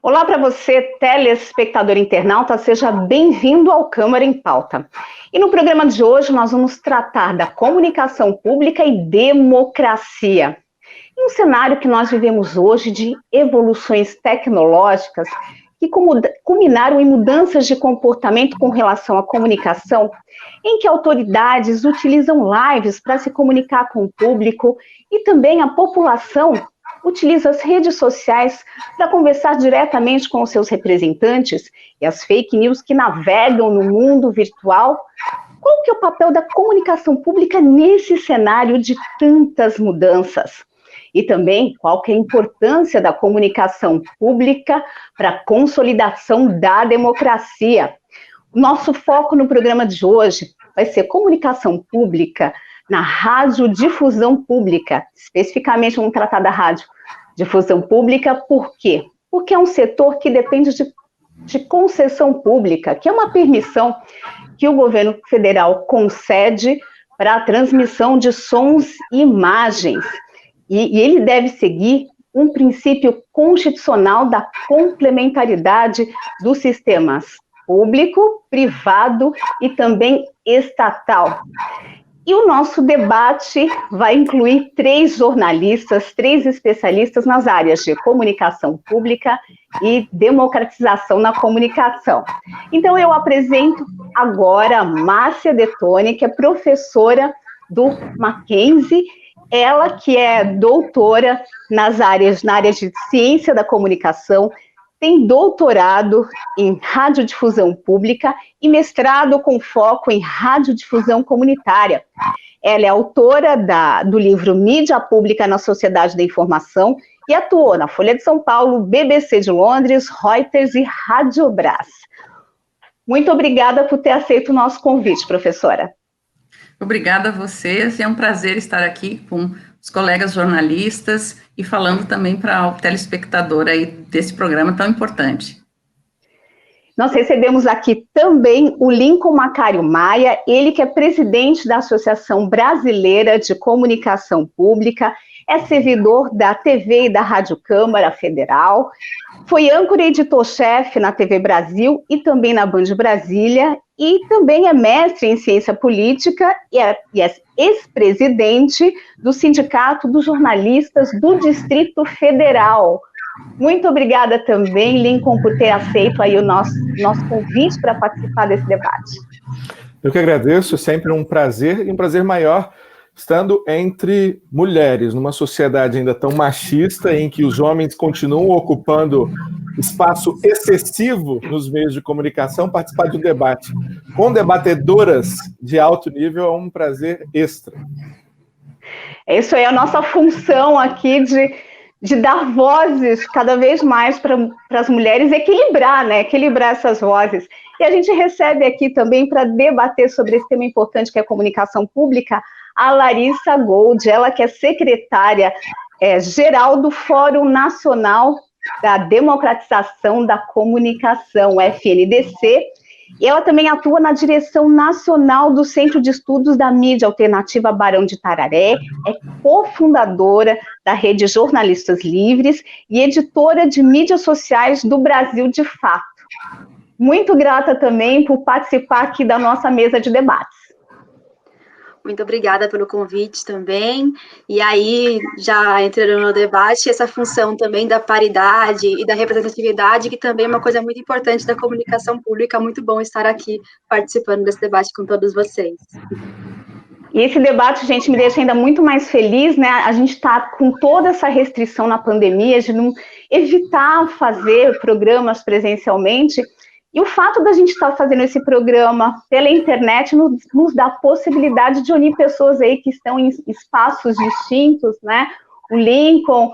Olá para você, telespectador internauta, seja bem-vindo ao Câmara em Pauta. E no programa de hoje nós vamos tratar da comunicação pública e democracia. Em um cenário que nós vivemos hoje de evoluções tecnológicas que culminaram em mudanças de comportamento com relação à comunicação, em que autoridades utilizam lives para se comunicar com o público e também a população utiliza as redes sociais para conversar diretamente com os seus representantes e as fake news que navegam no mundo virtual. Qual que é o papel da comunicação pública nesse cenário de tantas mudanças? E também, qual que é a importância da comunicação pública para a consolidação da democracia? O nosso foco no programa de hoje vai ser comunicação pública na radiodifusão pública. Especificamente, vamos tratar da radiodifusão pública, por quê? Porque é um setor que depende de concessão pública, que é uma permissão que o governo federal concede para a transmissão de sons e imagens. E ele deve seguir um princípio constitucional da complementaridade dos sistemas público, privado e também estatal. E o nosso debate vai incluir 3 jornalistas, 3 especialistas nas áreas de comunicação pública e democratização na comunicação. Então eu apresento agora a Márcia Detoni, que é professora do Mackenzie, ela que é doutora na área de ciência da comunicação, tem doutorado em radiodifusão pública e mestrado com foco em radiodifusão comunitária. Ela é autora do livro Mídia Pública na Sociedade da Informação e atuou na Folha de São Paulo, BBC de Londres, Reuters e Radiobras. Muito obrigada por ter aceito o nosso convite, professora. Obrigada a vocês, é um prazer estar aqui com os colegas jornalistas e falando também para o telespectador aí desse programa tão importante. Nós recebemos aqui também o Lincoln Macário Maia, ele que é presidente da Associação Brasileira de Comunicação Pública, é servidor da TV e da Rádio Câmara Federal, foi âncora e editor-chefe na TV Brasil e também na Band Brasília, e também é mestre em ciência política e é ex-presidente do Sindicato dos Jornalistas do Distrito Federal. Muito obrigada também, Lincoln, por ter aceito aí o nosso convite para participar desse debate. Eu que agradeço, é sempre um prazer, e um prazer maior estando entre mulheres, numa sociedade ainda tão machista, em que os homens continuam ocupando espaço excessivo nos meios de comunicação. Participar de um debate com debatedoras de alto nível é um prazer extra. Isso aí é a nossa função aqui de dar vozes cada vez mais para as mulheres, equilibrar, né? Equilibrar essas vozes. E a gente recebe aqui também para debater sobre esse tema importante que é a comunicação pública, a Larissa Gold, ela que é secretária geral do Fórum Nacional da Democratização da Comunicação, FNDC, e ela também atua na direção nacional do Centro de Estudos da Mídia Alternativa Barão de Tararé, é cofundadora da Rede Jornalistas Livres e editora de mídias sociais do Brasil de Fato. Muito grata também por participar aqui da nossa mesa de debates. Muito obrigada pelo convite também, e aí, já entrando no debate, essa função também da paridade e da representatividade, que também é uma coisa muito importante da comunicação pública, muito bom estar aqui participando desse debate com todos vocês. E esse debate, gente, me deixa ainda muito mais feliz, né? A gente está com toda essa restrição na pandemia, de não evitar fazer programas presencialmente. E o fato da gente estar fazendo esse programa pela internet nos dá a possibilidade de unir pessoas aí que estão em espaços distintos, né? O Lincoln,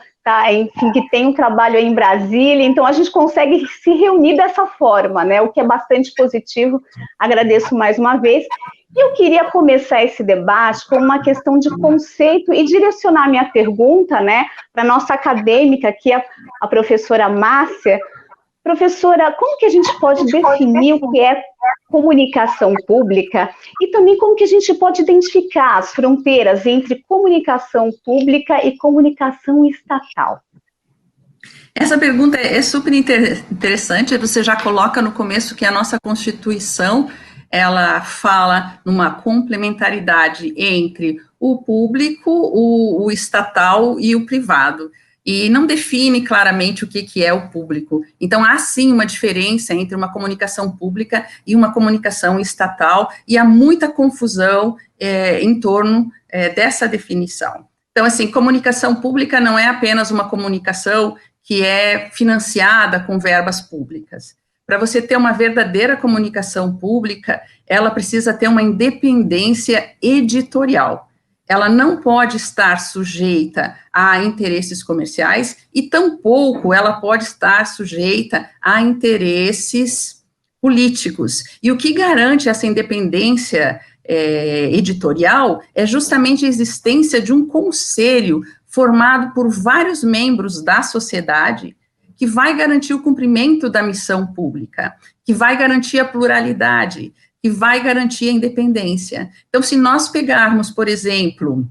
enfim, que tem um trabalho aí em Brasília, então a gente consegue se reunir dessa forma, né? O que é bastante positivo. Agradeço mais uma vez. E eu queria começar esse debate com uma questão de conceito e direcionar minha pergunta, né, para a nossa acadêmica aqui, a professora Márcia. Professora, como que a gente pode definir o que é comunicação pública e também como que a gente pode identificar as fronteiras entre comunicação pública e comunicação estatal? Essa pergunta é super interessante, você já coloca no começo que a nossa Constituição, ela fala numa complementaridade entre o público, o estatal e o privado, e não define claramente o que é o público. Então, há sim uma diferença entre uma comunicação pública e uma comunicação estatal, e há muita confusão em torno dessa definição. Então, assim, comunicação pública não é apenas uma comunicação que é financiada com verbas públicas. Para você ter uma verdadeira comunicação pública, ela precisa ter uma independência editorial. Ela não pode estar sujeita a interesses comerciais e tampouco ela pode estar sujeita a interesses políticos. E o que garante essa independência editorial é justamente a existência de um conselho formado por vários membros da sociedade, que vai garantir o cumprimento da missão pública, que vai garantir a pluralidade, que vai garantir a independência. Então, se nós pegarmos, por exemplo,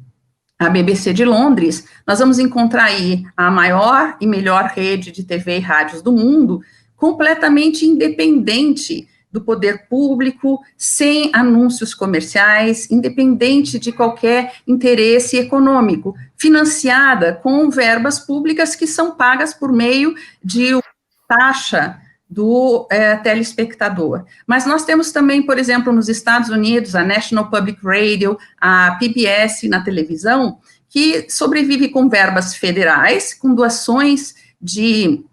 a BBC de Londres, nós vamos encontrar aí a maior e melhor rede de TV e rádios do mundo, completamente independente do poder público, sem anúncios comerciais, independente de qualquer interesse econômico, financiada com verbas públicas que são pagas por meio de taxa do telespectador. Mas nós temos também, por exemplo, nos Estados Unidos, a National Public Radio, a PBS na televisão, que sobrevive com verbas federais, com doações de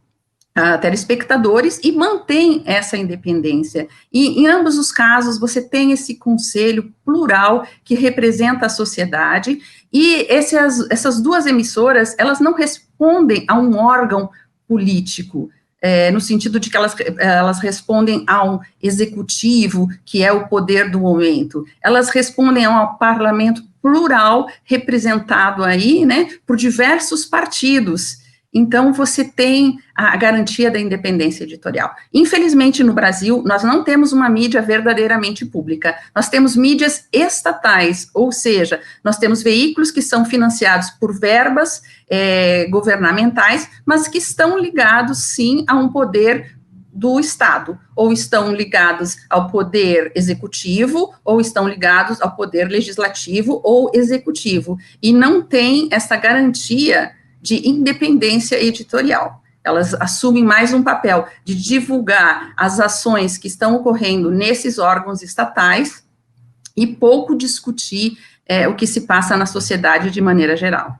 telespectadores e mantém essa independência. E em ambos os casos você tem esse conselho plural que representa a sociedade e essas duas emissoras, elas não respondem a um órgão político, no sentido de que elas respondem ao executivo, que é o poder do momento. Elas respondem a um parlamento plural representado aí, né, por diversos partidos. Então, você tem a garantia da independência editorial. Infelizmente, no Brasil, nós não temos uma mídia verdadeiramente pública. Nós temos mídias estatais, ou seja, nós temos veículos que são financiados por verbas governamentais, mas que estão ligados, sim, a um poder do Estado, ou estão ligados ao poder executivo, ou estão ligados ao poder legislativo ou executivo, e não tem essa garantia de independência editorial. Elas assumem mais um papel de divulgar as ações que estão ocorrendo nesses órgãos estatais e pouco discutir o que se passa na sociedade de maneira geral.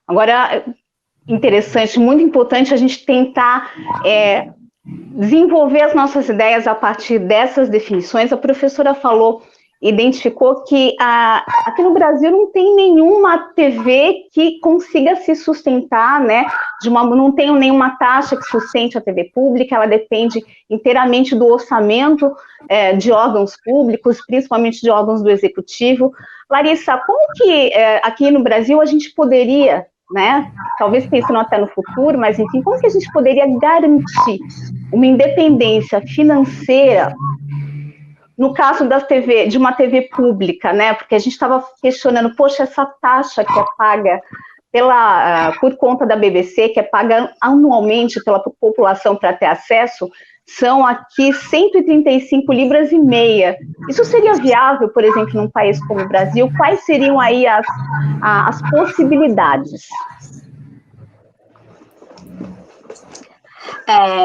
Agora, interessante, muito importante a gente tentar desenvolver as nossas ideias a partir dessas definições. A professora identificou que aqui no Brasil não tem nenhuma TV que consiga se sustentar, né, não tem nenhuma taxa que sustente a TV pública, ela depende inteiramente do orçamento de órgãos públicos, principalmente de órgãos do executivo. Larissa, como que aqui no Brasil a gente poderia, né, talvez pensando até no futuro, mas enfim, como que a gente poderia garantir uma independência financeira no caso de uma TV pública, né? Porque a gente estava questionando, poxa, essa taxa que é paga por conta da BBC, que é paga anualmente pela população para ter acesso, são aqui 135 libras e meia. Isso seria viável, por exemplo, num país como o Brasil? Quais seriam aí as possibilidades?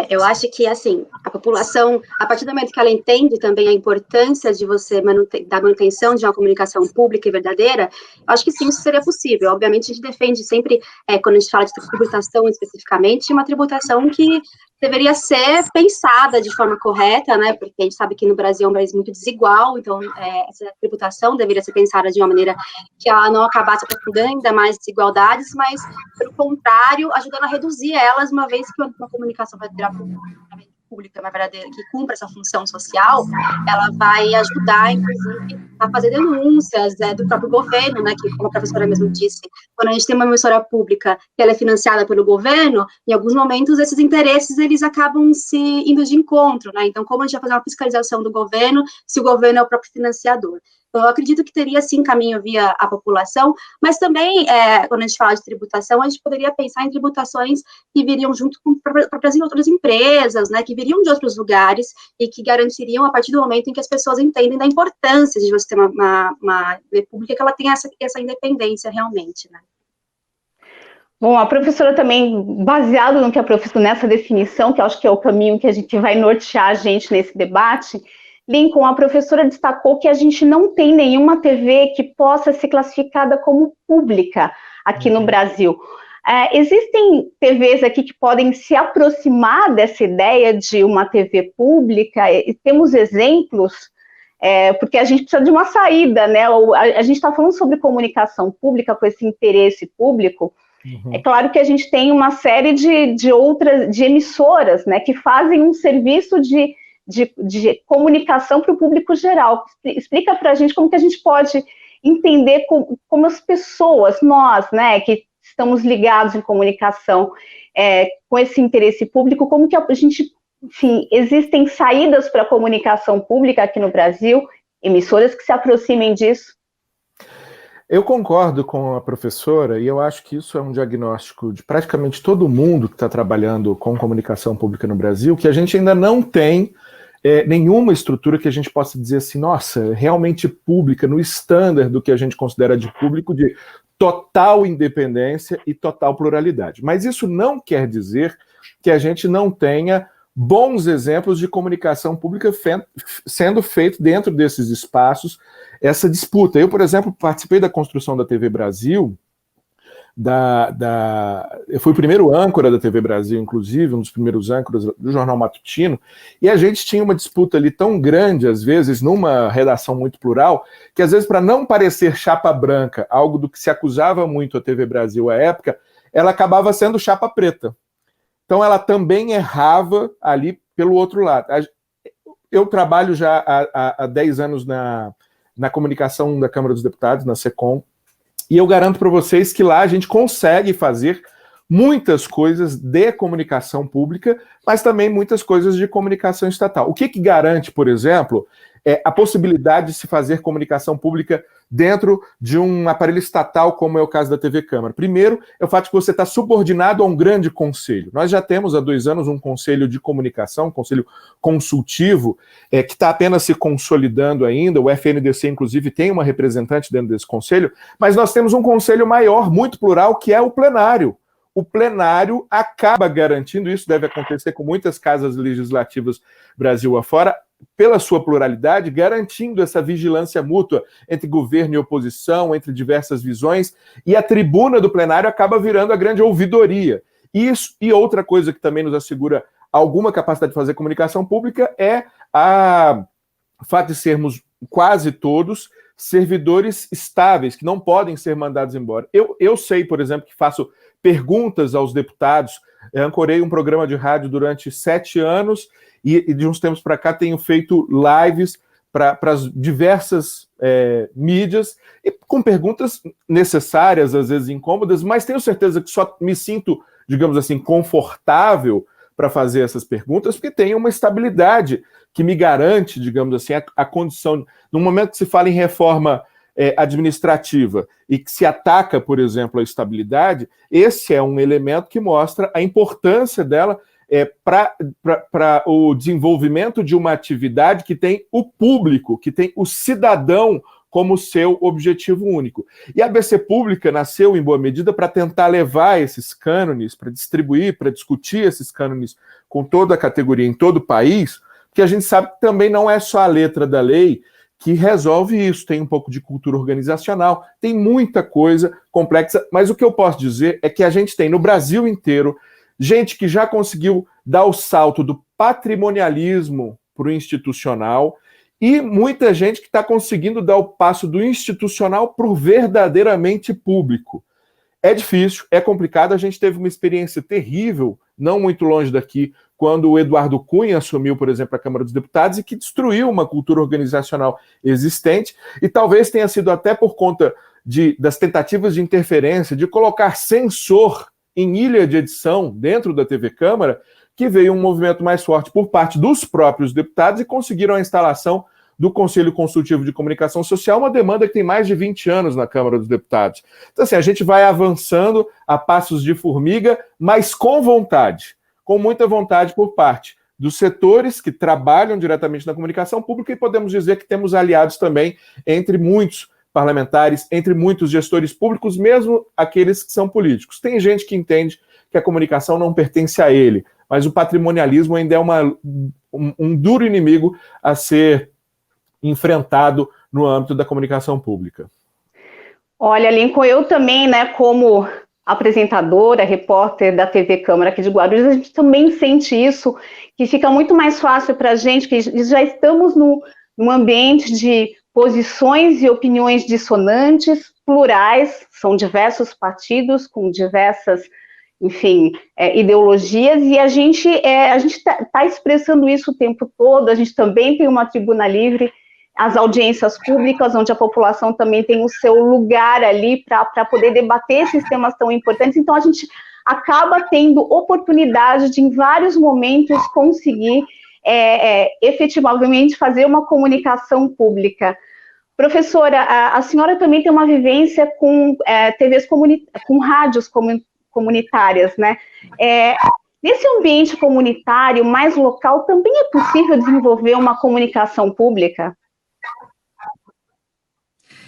Eu acho que, assim, a população, a partir do momento que ela entende também a importância de você da manutenção de uma comunicação pública e verdadeira, eu acho que sim, isso seria possível. Obviamente, a gente defende sempre, quando a gente fala de tributação especificamente, uma tributação que deveria ser pensada de forma correta, né, porque a gente sabe que no Brasil é um país muito desigual, então essa tributação deveria ser pensada de uma maneira que ela não acabasse aprofundando ainda mais desigualdades, mas, pelo contrário, ajudando a reduzir elas, uma vez que uma comunicação pública verdadeira, que cumpra essa função social, ela vai ajudar, inclusive, a fazer denúncias do próprio governo, né, que, como a professora mesmo disse, quando a gente tem uma emissora pública que ela é financiada pelo governo, em alguns momentos esses interesses, eles acabam se indo de encontro, né, então como a gente vai fazer uma fiscalização do governo, se o governo é o próprio financiador? Então, eu acredito que teria, sim, caminho via a população, mas também, quando a gente fala de tributação, a gente poderia pensar em tributações que viriam junto com próprias outras empresas, né, que viriam de outros lugares e que garantiriam, a partir do momento em que as pessoas entendem da importância de você ter uma república, que ela tenha essa independência realmente, né. Bom, a professora também, baseado no que a professora, nessa definição, que eu acho que é o caminho que a gente vai nortear a gente nesse debate, Lincoln, a professora destacou que a gente não tem nenhuma TV que possa ser classificada como pública aqui no Brasil. Existem TVs aqui que podem se aproximar dessa ideia de uma TV pública? E temos exemplos, porque a gente precisa de uma saída, né? A gente está falando sobre comunicação pública com esse interesse público. Uhum. É claro que a gente tem uma série de outras, de emissoras, né, que fazem um serviço de comunicação para o público geral. Explica para a gente como que a gente pode entender como as pessoas, nós, né, que estamos ligados em comunicação, com esse interesse público, como que a gente, enfim, existem saídas para a comunicação pública aqui no Brasil, emissoras que se aproximem disso? Eu concordo com a professora, e eu acho que isso é um diagnóstico de praticamente todo mundo que está trabalhando com comunicação pública no Brasil, que a gente ainda não tem nenhuma estrutura que a gente possa dizer assim, nossa, realmente pública, no estándar do que a gente considera de público, de total independência e total pluralidade. Mas isso não quer dizer que a gente não tenha bons exemplos de comunicação pública sendo feito dentro desses espaços, essa disputa. Eu, por exemplo, participei da construção da TV Brasil, eu fui o primeiro âncora da TV Brasil, inclusive, um dos primeiros âncoras do Jornal Matutino, e a gente tinha uma disputa ali tão grande, às vezes, numa redação muito plural, que às vezes, para não parecer chapa branca, algo do que se acusava muito a TV Brasil à época, ela acabava sendo chapa preta. Então ela também errava ali pelo outro lado. Eu trabalho já há 10 anos na comunicação da Câmara dos Deputados, na SECOM, e eu garanto para vocês que lá a gente consegue fazer muitas coisas de comunicação pública, mas também muitas coisas de comunicação estatal. O que garante, por exemplo, a possibilidade de se fazer comunicação pública dentro de um aparelho estatal, como é o caso da TV Câmara? Primeiro, é o fato de que você está subordinado a um grande conselho. Nós já temos há 2 anos um conselho de comunicação, um conselho consultivo, que está apenas se consolidando ainda. O FNDC, inclusive, tem uma representante dentro desse conselho, mas nós temos um conselho maior, muito plural, que é o plenário. O plenário acaba garantindo, isso deve acontecer com muitas casas legislativas Brasil afora, pela sua pluralidade, garantindo essa vigilância mútua entre governo e oposição, entre diversas visões, e a tribuna do plenário acaba virando a grande ouvidoria. Isso, e outra coisa que também nos assegura alguma capacidade de fazer comunicação pública é o fato de sermos quase todos servidores estáveis, que não podem ser mandados embora. Eu sei, por exemplo, que faço perguntas aos deputados, ancorei um programa de rádio durante 7 anos, e de uns tempos para cá tenho feito lives para as diversas mídias, e com perguntas necessárias, às vezes incômodas, mas tenho certeza que só me sinto, digamos assim, confortável para fazer essas perguntas, porque tem uma estabilidade que me garante, digamos assim, a condição. No momento que se fala em reforma administrativa e que se ataca, por exemplo, a estabilidade, esse é um elemento que mostra a importância dela para o desenvolvimento de uma atividade que tem o público, que tem o cidadão como seu objetivo único. E a ABC Pública nasceu, em boa medida, para tentar levar esses cânones, para distribuir, para discutir esses cânones com toda a categoria em todo o país, porque a gente sabe que também não é só a letra da lei que resolve isso, tem um pouco de cultura organizacional, tem muita coisa complexa, mas o que eu posso dizer é que a gente tem no Brasil inteiro gente que já conseguiu dar o salto do patrimonialismo para o institucional e muita gente que está conseguindo dar o passo do institucional para o verdadeiramente público. É difícil, é complicado, a gente teve uma experiência terrível, não muito longe daqui, quando o Eduardo Cunha assumiu, por exemplo, a Câmara dos Deputados e que destruiu uma cultura organizacional existente, e talvez tenha sido até por conta das tentativas de interferência, de colocar censor em ilha de edição dentro da TV Câmara, que veio um movimento mais forte por parte dos próprios deputados e conseguiram a instalação do Conselho Consultivo de Comunicação Social, uma demanda que tem mais de 20 anos na Câmara dos Deputados. Então, assim, a gente vai avançando a passos de formiga, mas com vontade, com muita vontade por parte dos setores que trabalham diretamente na comunicação pública, e podemos dizer que temos aliados também entre muitos parlamentares, entre muitos gestores públicos, mesmo aqueles que são políticos. Tem gente que entende que a comunicação não pertence a ele, mas o patrimonialismo ainda é um duro inimigo a ser enfrentado no âmbito da comunicação pública. Olha, Lincoln, eu também, né, como apresentadora, repórter da TV Câmara aqui de Guarulhos, a gente também sente isso, que fica muito mais fácil para a gente, que já estamos num ambiente de posições e opiniões dissonantes, plurais, são diversos partidos com diversas, enfim, ideologias, e a gente está expressando isso o tempo todo. A gente também tem uma tribuna livre, as audiências públicas, onde a população também tem o seu lugar ali para poder debater esses temas tão importantes. Então, a gente acaba tendo oportunidade de, em vários momentos, conseguir efetivamente fazer uma comunicação pública. Professora, a senhora também tem uma vivência com TVs com rádios comunitárias, né? Nesse ambiente comunitário mais local, também é possível desenvolver uma comunicação pública?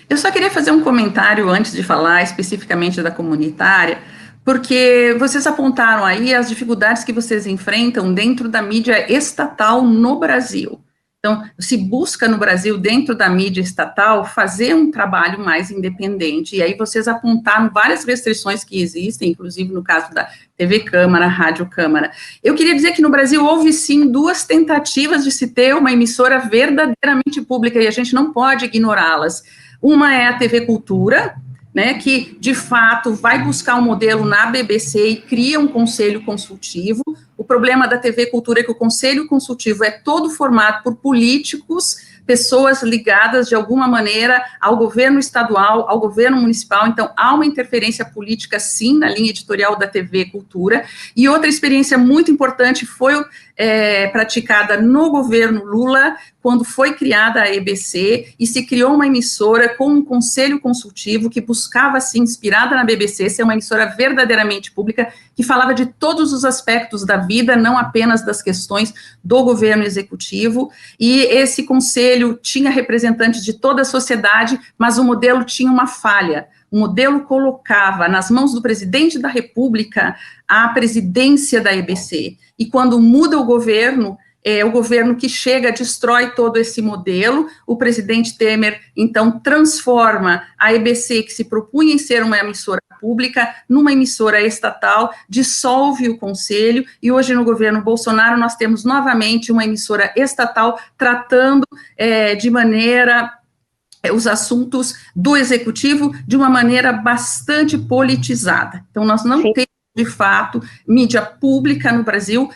Eu só queria fazer um comentário antes de falar especificamente da comunitária, porque vocês apontaram aí as dificuldades que vocês enfrentam dentro da mídia estatal no Brasil. Então, se busca no Brasil, dentro da mídia estatal, fazer um trabalho mais independente, e aí vocês apontaram várias restrições que existem, inclusive no caso da TV Câmara, Rádio Câmara. Eu queria dizer que no Brasil houve, sim, 2 tentativas de se ter uma emissora verdadeiramente pública, e a gente não pode ignorá-las. Uma é a TV Cultura, né, que, de fato, vai buscar um modelo na BBC e cria um conselho consultivo. O problema da TV Cultura é que o conselho consultivo é todo formado por políticos, pessoas ligadas, de alguma maneira, ao governo estadual, ao governo municipal. Então, há uma interferência política, sim, na linha editorial da TV Cultura. E outra experiência muito importante foi praticada no governo Lula, quando foi criada a EBC, e se criou uma emissora com um conselho consultivo que buscava, assim, inspirada na BBC, ser uma emissora verdadeiramente pública, que falava de todos os aspectos da vida, não apenas das questões do governo executivo, e esse conselho tinha representantes de toda a sociedade, mas o modelo tinha uma falha. O modelo colocava nas mãos do presidente da República a presidência da EBC, e quando muda o governo que chega, destrói todo esse modelo. O presidente Temer, então, transforma a EBC, que se propunha em ser uma emissora pública, numa emissora estatal, dissolve o conselho, e hoje no governo Bolsonaro nós temos novamente uma emissora estatal tratando de maneira os assuntos do executivo de uma maneira bastante politizada. Então, nós não temos, de fato, mídia pública no Brasil.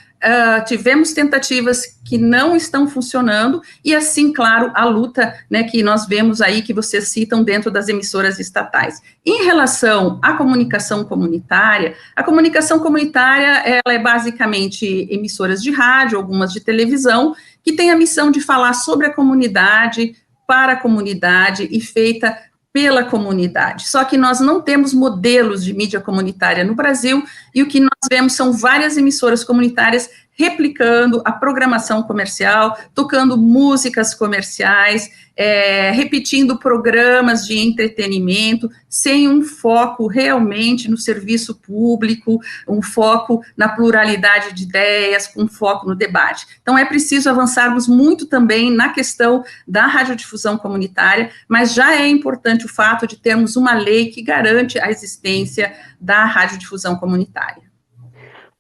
Tivemos tentativas que não estão funcionando, e assim, claro, a luta, né, que nós vemos aí, que vocês citam dentro das emissoras estatais. Em relação à comunicação comunitária, ela é basicamente emissoras de rádio, algumas de televisão, que têm a missão de falar sobre a comunidade, para a comunidade e feita pela comunidade. Só que nós não temos modelos de mídia comunitária no Brasil, e o que nós vemos são várias emissoras comunitárias replicando a programação comercial, tocando músicas comerciais, repetindo programas de entretenimento, sem um foco realmente no serviço público, um foco na pluralidade de ideias, um foco no debate. Então, é preciso avançarmos muito também na questão da radiodifusão comunitária, mas já é importante o fato de termos uma lei que garante a existência da radiodifusão comunitária.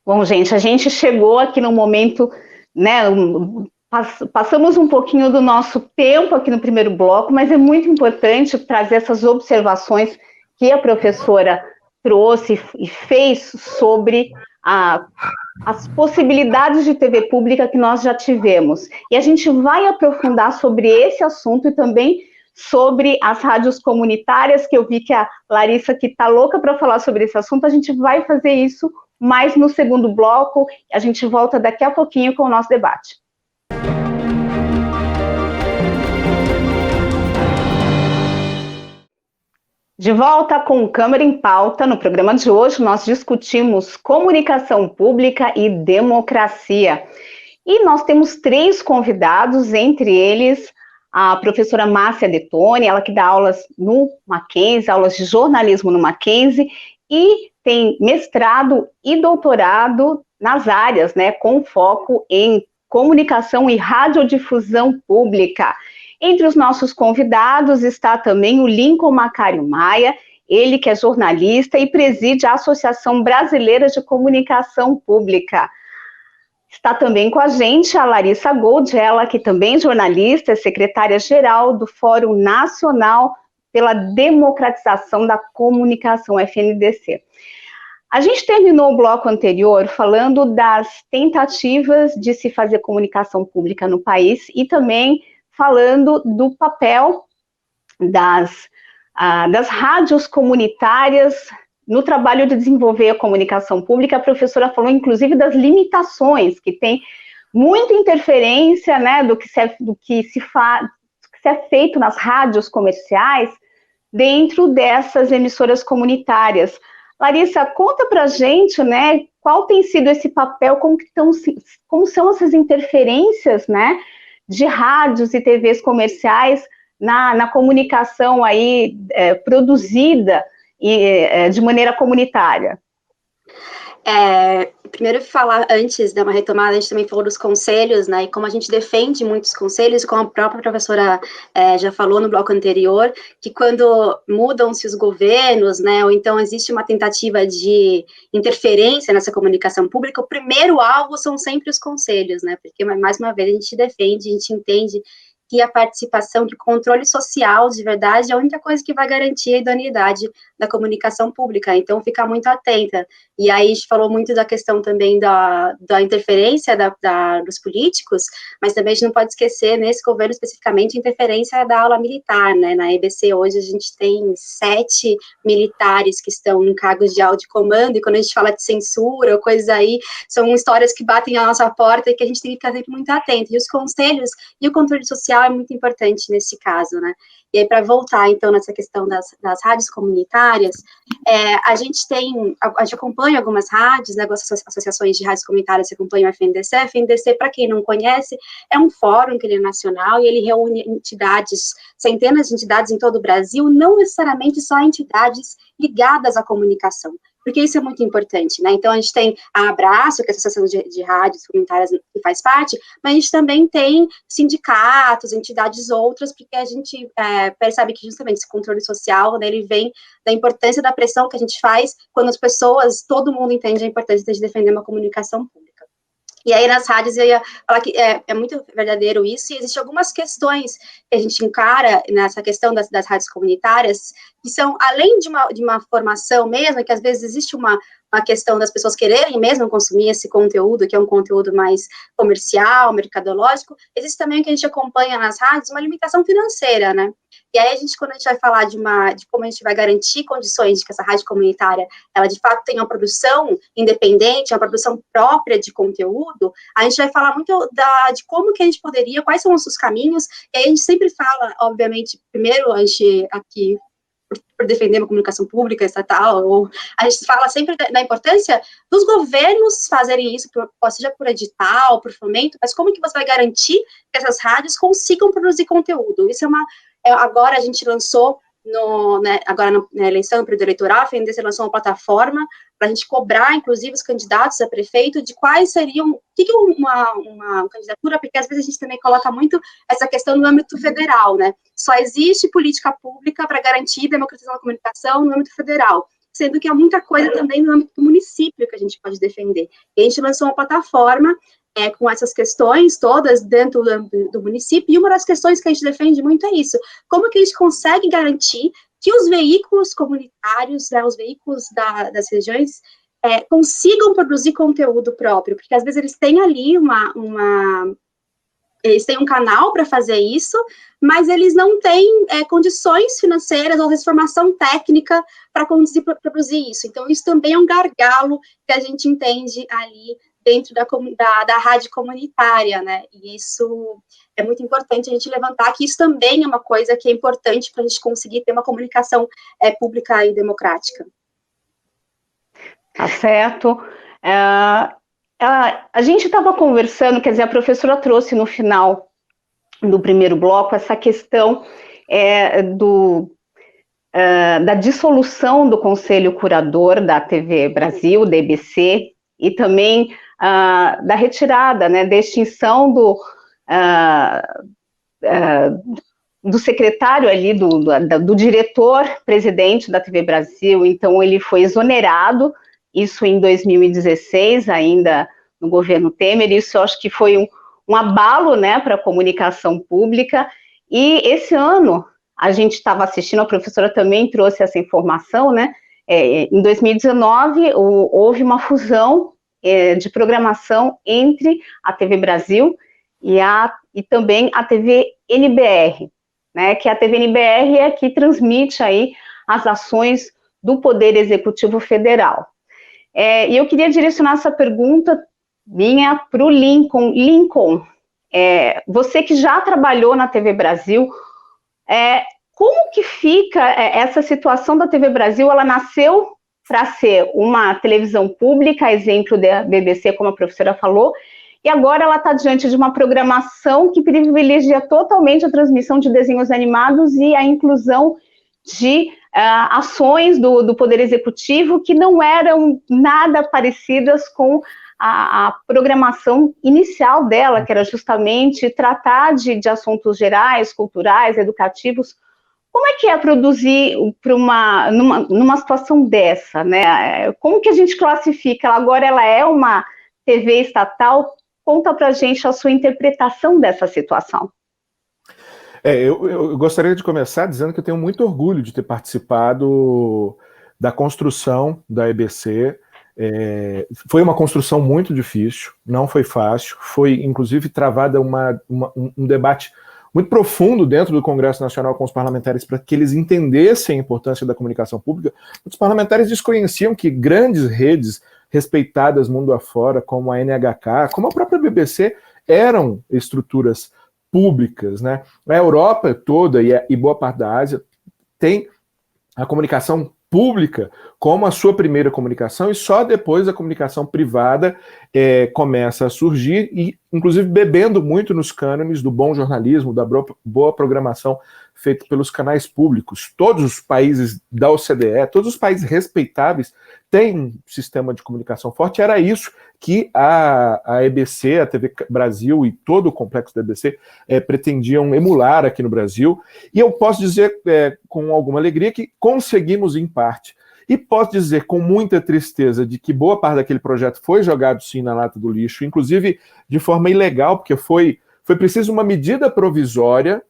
Bom, gente, a gente chegou aqui no momento, né, passamos um pouquinho do nosso tempo aqui no primeiro bloco, mas é muito importante trazer essas observações que a professora trouxe e fez sobre as possibilidades de TV pública que nós já tivemos. E a gente vai aprofundar sobre esse assunto e também sobre as rádios comunitárias, que eu vi que a Larissa que está louca para falar sobre esse assunto. A gente vai fazer isso mais no segundo bloco. A gente volta daqui a pouquinho com o nosso debate. De volta com o Câmara em Pauta. No programa de hoje, nós discutimos comunicação pública e democracia. E nós temos 3 convidados, entre eles a professora Márcia Detoni, ela que dá aulas no Mackenzie, aulas de jornalismo no Mackenzie, e tem mestrado e doutorado nas áreas, né, com foco em comunicação e radiodifusão pública. Entre os nossos convidados está também o Lincoln Macário Maia, ele que é jornalista e preside a Associação Brasileira de Comunicação Pública. Está também com a gente a Larissa Gold, ela que também é jornalista, é secretária-geral do Fórum Nacional pela Democratização da Comunicação, FNDC. A gente terminou o bloco anterior falando das tentativas de se fazer comunicação pública no país e também falando do papel das rádios comunitárias no trabalho de desenvolver a comunicação pública. A professora falou, inclusive, das limitações, que tem muita interferência, né, do que é feito nas rádios comerciais dentro dessas emissoras comunitárias. Larissa, conta pra gente, né, qual tem sido esse papel, como são essas interferências, né, de rádios e TVs comerciais na comunicação aí produzida de maneira comunitária. Primeiro falar, antes de uma retomada, a gente também falou dos conselhos, né, e como a gente defende muitos conselhos, como a própria professora já falou no bloco anterior, que quando mudam-se os governos, né, ou então existe uma tentativa de interferência nessa comunicação pública, o primeiro alvo são sempre os conselhos, né, porque, mais uma vez, a gente defende, a gente entende que a participação, que o controle social, de verdade, é a única coisa que vai garantir a idoneidade da comunicação pública, então ficar muito atenta. E aí a gente falou muito da questão também da interferência dos políticos, mas também a gente não pode esquecer, nesse governo especificamente, a interferência da ala militar, né, na EBC hoje a gente tem 7 militares que estão em cargos de alto comando, e quando a gente fala de censura ou coisas aí, são histórias que batem à nossa porta e que a gente tem que ficar sempre muito atento, e os conselhos e o controle social é muito importante nesse caso, né. E aí, para voltar, então, nessa questão das rádios comunitárias, a gente acompanha algumas rádios, né, algumas associações de rádios comunitárias que acompanham a FNDC. A FNDC, para quem não conhece, é um fórum que ele é nacional e ele reúne entidades, centenas de entidades em todo o Brasil, não necessariamente só entidades ligadas à comunicação, porque isso é muito importante, né, então a gente tem a Abraço, que é a Associação de Rádios Comunitárias que faz parte, mas a gente também tem sindicatos, entidades outras, porque a gente percebe que justamente esse controle social, né, ele vem da importância da pressão que a gente faz quando as pessoas, todo mundo entende a importância de defender uma comunicação pública. E aí, nas rádios, eu ia falar que é muito verdadeiro isso, e existem algumas questões que a gente encara nessa questão das rádios comunitárias, que são, além de uma formação mesmo, que às vezes existe uma questão das pessoas quererem mesmo consumir esse conteúdo, que é um conteúdo mais comercial, mercadológico, existe também o que a gente acompanha nas rádios, uma limitação financeira, né? E aí, quando a gente vai falar de como a gente vai garantir condições de que essa rádio comunitária, ela de fato tenha uma produção independente, uma produção própria de conteúdo, a gente vai falar muito de como que a gente poderia, quais são os seus caminhos, e aí a gente sempre fala, obviamente, primeiro, a gente aqui, por defender uma comunicação pública, estatal, ou a gente fala sempre da importância dos governos fazerem isso, seja por edital, por fomento, mas como que você vai garantir que essas rádios consigam produzir conteúdo? Isso agora a gente lançou, agora na eleição, no período eleitoral, a FNDC lançou uma plataforma para a gente cobrar, inclusive, os candidatos a prefeito de quais seriam, o que é uma candidatura, porque às vezes a gente também coloca muito essa questão no âmbito federal, né? Só existe política pública para garantir a democratização da comunicação no âmbito federal, sendo que há muita coisa também no âmbito do município que a gente pode defender. E a gente lançou uma plataforma com essas questões todas dentro do município, e uma das questões que a gente defende muito é isso, como que a gente consegue garantir que os veículos comunitários, né, os veículos das regiões, consigam produzir conteúdo próprio, porque às vezes eles têm ali eles têm um canal para fazer isso, mas eles não têm condições financeiras ou formação técnica para produzir isso. Então, isso também é um gargalo que a gente entende ali dentro da rádio comunitária, né? E isso é muito importante a gente levantar, que isso também é uma coisa que é importante para a gente conseguir ter uma comunicação pública e democrática. Tá certo. A gente estava conversando, quer dizer, a professora trouxe no final do primeiro bloco essa questão da dissolução do Conselho Curador da TV Brasil, da EBC, e também da retirada, né, da extinção do secretário ali, do diretor-presidente da TV Brasil. Então ele foi exonerado, isso em 2016, ainda no governo Temer. Isso eu acho que foi um abalo, né, para a comunicação pública. E esse ano, a gente estava assistindo, a professora também trouxe essa informação, né, em 2019, houve uma fusão de programação entre a TV Brasil e também a TV NBR, né, que a TV NBR é a que transmite aí as ações do Poder Executivo Federal. E eu queria direcionar essa pergunta minha para o Lincoln. Lincoln, você que já trabalhou na TV Brasil, como que fica essa situação da TV Brasil? Ela nasceu para ser uma televisão pública, exemplo da BBC, como a professora falou, e agora ela está diante de uma programação que privilegia totalmente a transmissão de desenhos animados e a inclusão de ações do Poder Executivo que não eram nada parecidas com a programação inicial dela, que era justamente tratar de assuntos gerais, culturais, educativos. Como é que é produzir numa situação dessa, né? Como que a gente classifica? Agora ela é uma TV estatal? Conta pra gente a sua interpretação dessa situação. Eu gostaria de começar dizendo que eu tenho muito orgulho de ter participado da construção da EBC. Foi uma construção muito difícil, não foi fácil, foi inclusive travada um debate muito profundo dentro do Congresso Nacional com os parlamentares para que eles entendessem a importância da comunicação pública. Os parlamentares desconheciam que grandes redes respeitadas mundo afora, como a NHK, como a própria BBC, eram estruturas públicas, né? A Europa toda e boa parte da Ásia tem a comunicação pública como a sua primeira comunicação, e só depois a comunicação privada começa a surgir, e inclusive bebendo muito nos cânones do bom jornalismo, da boa programação feita pelos canais públicos. Todos os países da OCDE, todos os países respeitáveis têm um sistema de comunicação forte. Era isso que a EBC, a TV Brasil e todo o complexo da EBC pretendiam emular aqui no Brasil. E eu posso dizer com alguma alegria que conseguimos em parte. E posso dizer com muita tristeza de que boa parte daquele projeto foi jogado sim na lata do lixo, inclusive de forma ilegal, porque foi preciso uma medida provisória,